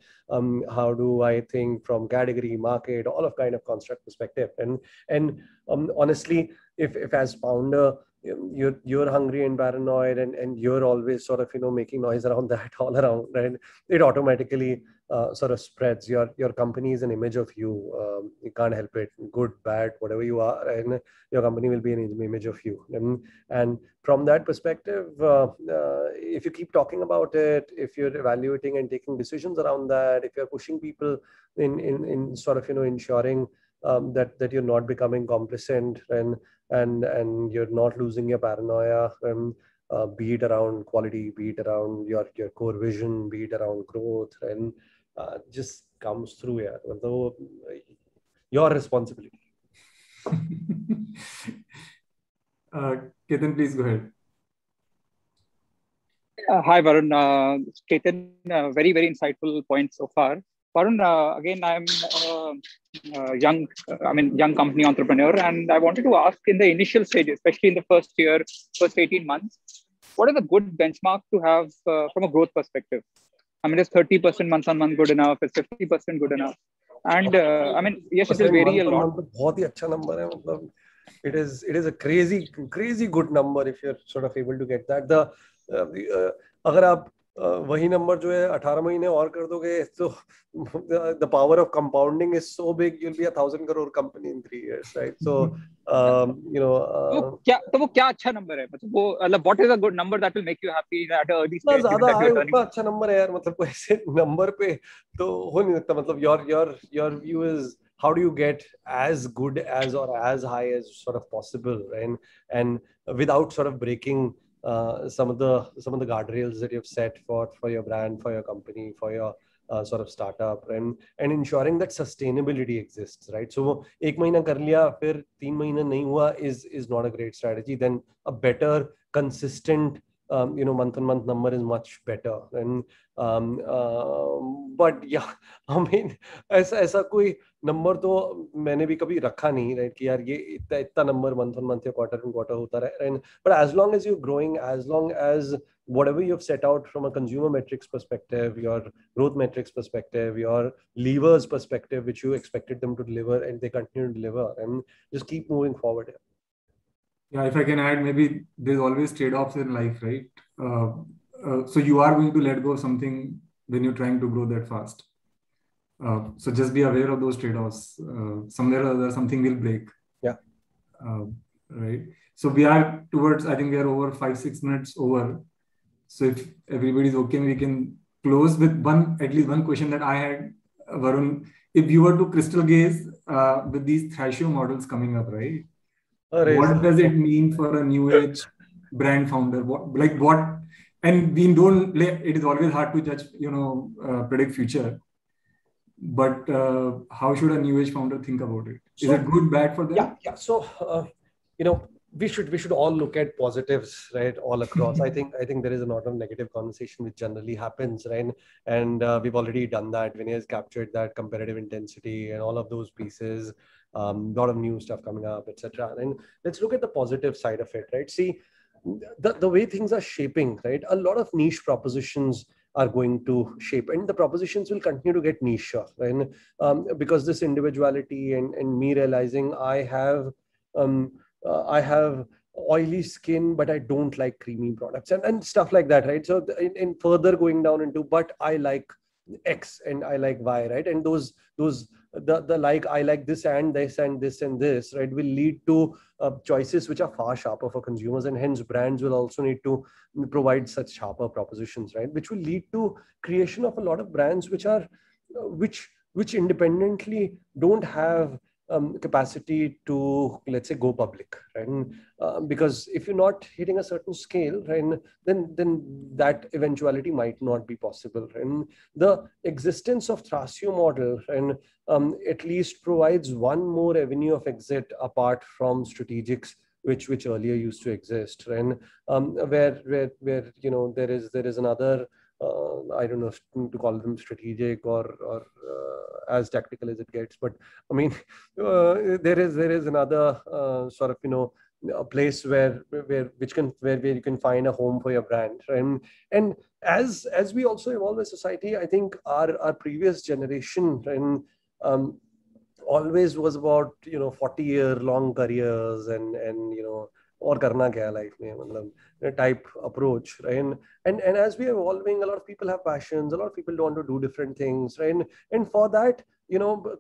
how do I think from category, market, all of kind of construct perspective, and honestly, if as founder you're hungry and paranoid and you're always sort of making noise around that all around, right? It automatically sort of spreads. Your company is an image of you. You can't help it, good, bad, whatever you are, and your company will be an image of you. And from that perspective, if you keep talking about it, if you're evaluating and taking decisions around that, if you're pushing people in sort of ensuring that you're not becoming complacent and you're not losing your paranoia, be it around quality, be it around your core vision, be it around growth, and just comes through here. Although your responsibility. Ketan, please go ahead. Hi Varun, Ketan, very insightful point so far. Varun, again, I'm a young company entrepreneur, and I wanted to ask, in the initial stage, especially in the first 18 months, what are the good benchmarks to have from a growth perspective? I mean, is 30% month on month good enough? Is 50% good enough? And yes, it will vary a lot. बहुत ही अच्छा number है, मतलब it is a crazy good number if you're sort of able to get that. अगर आप वही number जो है 18 महीने और कर दोगे तो the power of compounding is so big, you'll be 1,000 crore company in 3 years, right? So तो वो क्या अच्छा नंबर है, मतलब वो what is a good number that will make you happy at an early stage? उतना अच्छा नंबर है यार, मतलब कोई ऐसे नंबर पे तो हो नहीं सकता. मतलब your view is how do you get as good as or as high as sort of possible, right? And without sort of breaking some of the guardrails that you've set for your brand, for your company, for your sort of startup, and ensuring that sustainability exists, right? So एक महीना कर लिया फिर 3 महीना नहीं हुआ is not a great strategy. Then a better consistent month-on-month number is much better. And but yeah, I mean, ऐसा कोई नंबर तो मैंने भी कभी रखा नहीं, right? कि यार ये इतना नंबर month-on-month या quarter-on-quarter होता रहे. And but as long as you're growing, as long as whatever you've set out from a consumer metrics perspective, your growth metrics perspective, your levers perspective, which you expected them to deliver, and they continue to deliver, and just keep moving forward. Yeah, if I can add, maybe there's always trade-offs in life, right? So you are going to let go of something when you're trying to grow that fast. So just be aware of those trade-offs. Somewhere or other, something will break. Yeah. Right. So we are towards, I think we are over 5-6 minutes over. So if everybody's okay, we can close with at least one question that I had, Varun. If you were to crystal gaze with these Thrasio models coming up, right? What does it mean for a new age brand founder? And we don't, it is always hard to judge, predict future. But how should a new age founder think about it? Is it good, bad for them? Yeah. So, we should all look at positives, right, all across. I think there is a lot of negative conversation which generally happens, right? And we've already done that. Vinay has captured that competitive intensity and all of those pieces. A lot of new stuff coming up, etc. And let's look at the positive side of it, right? See, the way things are shaping, right? A lot of niche propositions are going to shape, and the propositions will continue to get niche, right? Because this individuality and me realizing I have oily skin, but I don't like creamy products and stuff like that, right? So in further going down into, but I like X and I like Y, right? And the like, I like this and this and this and this, right, will lead to choices which are far sharper for consumers, and hence brands will also need to provide such sharper propositions, right? Which will lead to creation of a lot of brands which independently don't have capacity to, let's say, go public, right? Because if you're not hitting a certain scale, right, then that eventuality might not be possible. And the existence of Thrasio model, and at least provides one more avenue of exit apart from strategics, which earlier used to exist, and where there is another. I don't know to call them strategic or as tactical as it gets, but I mean there is another sort of a place where you can find a home for your brand, and as we also evolve as society, I think our previous generation and always was about 40-year long careers and और करना क्या है life में, मतलब type approach, right? And as we are evolving, a lot of people have passions, a lot of people want to do different things, right? And for that,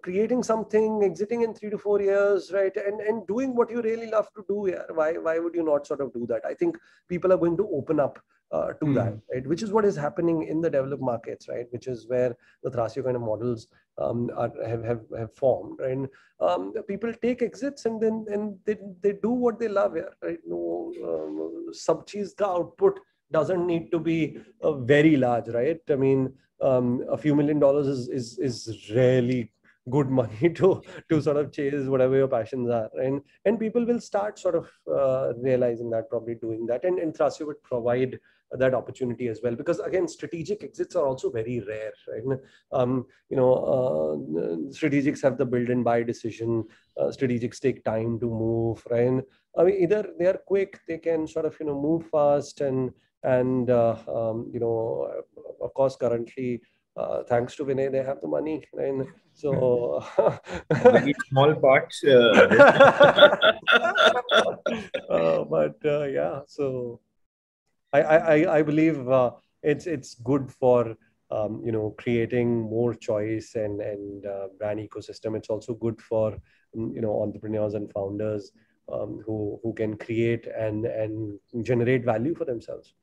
creating something, exiting in 3 to 4 years, right? And doing what you really love to do, yeah. Why would you not sort of do that? I think people are going to open up to that, right? Which is what is happening in the developed markets, right? Which is where the Thrasio kind of models have formed, right? People take exits and then they do what they love here, right? No, sub cheese ka output doesn't need to be very large, right? I mean, a few $1 million is really good money to sort of chase whatever your passions are, and people will start sort of realizing that, probably doing that, and Thrasio would provide that opportunity as well, because again, strategic exits are also very rare, right? Strategics have the build and buy decision. Strategics take time to move, right? I mean, either they are quick, they can sort of move fast, and of course, currently, thanks to Vinay, they have the money, right? So very small parts. But yeah, so I believe it's good for creating more choice and brand ecosystem. It's also good for entrepreneurs and founders who can create and generate value for themselves.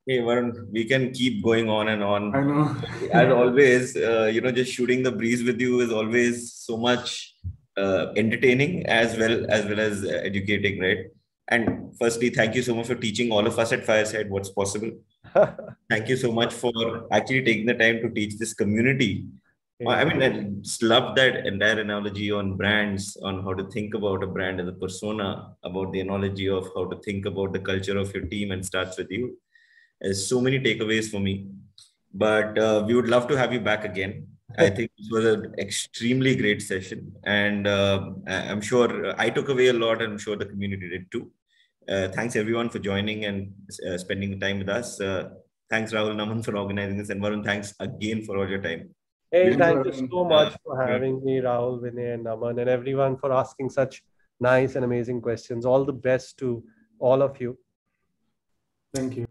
Hey, Varun, we can keep going on and on. I know. As always, just shooting the breeze with you is always so much entertaining as well as educating, right? And firstly, thank you so much for teaching all of us at Fireside what's possible. Thank you so much for actually taking the time to teach this community I mean, I just love that entire analogy on brands, on how to think about a brand as a persona, about the analogy of how to think about the culture of your team and starts with you. There's so many takeaways for me. But we would love to have you back again. I think this was an extremely great session. And I'm sure I took away a lot, and I'm sure the community did too. Thanks everyone for joining and spending the time with us. Thanks Rahul, Naman for organizing this, and Varun, thanks again for all your time. Hey, thank you so much for having me, Rahul, Vinay, and Naman, and everyone for asking such nice and amazing questions. All the best to all of you. Thank you.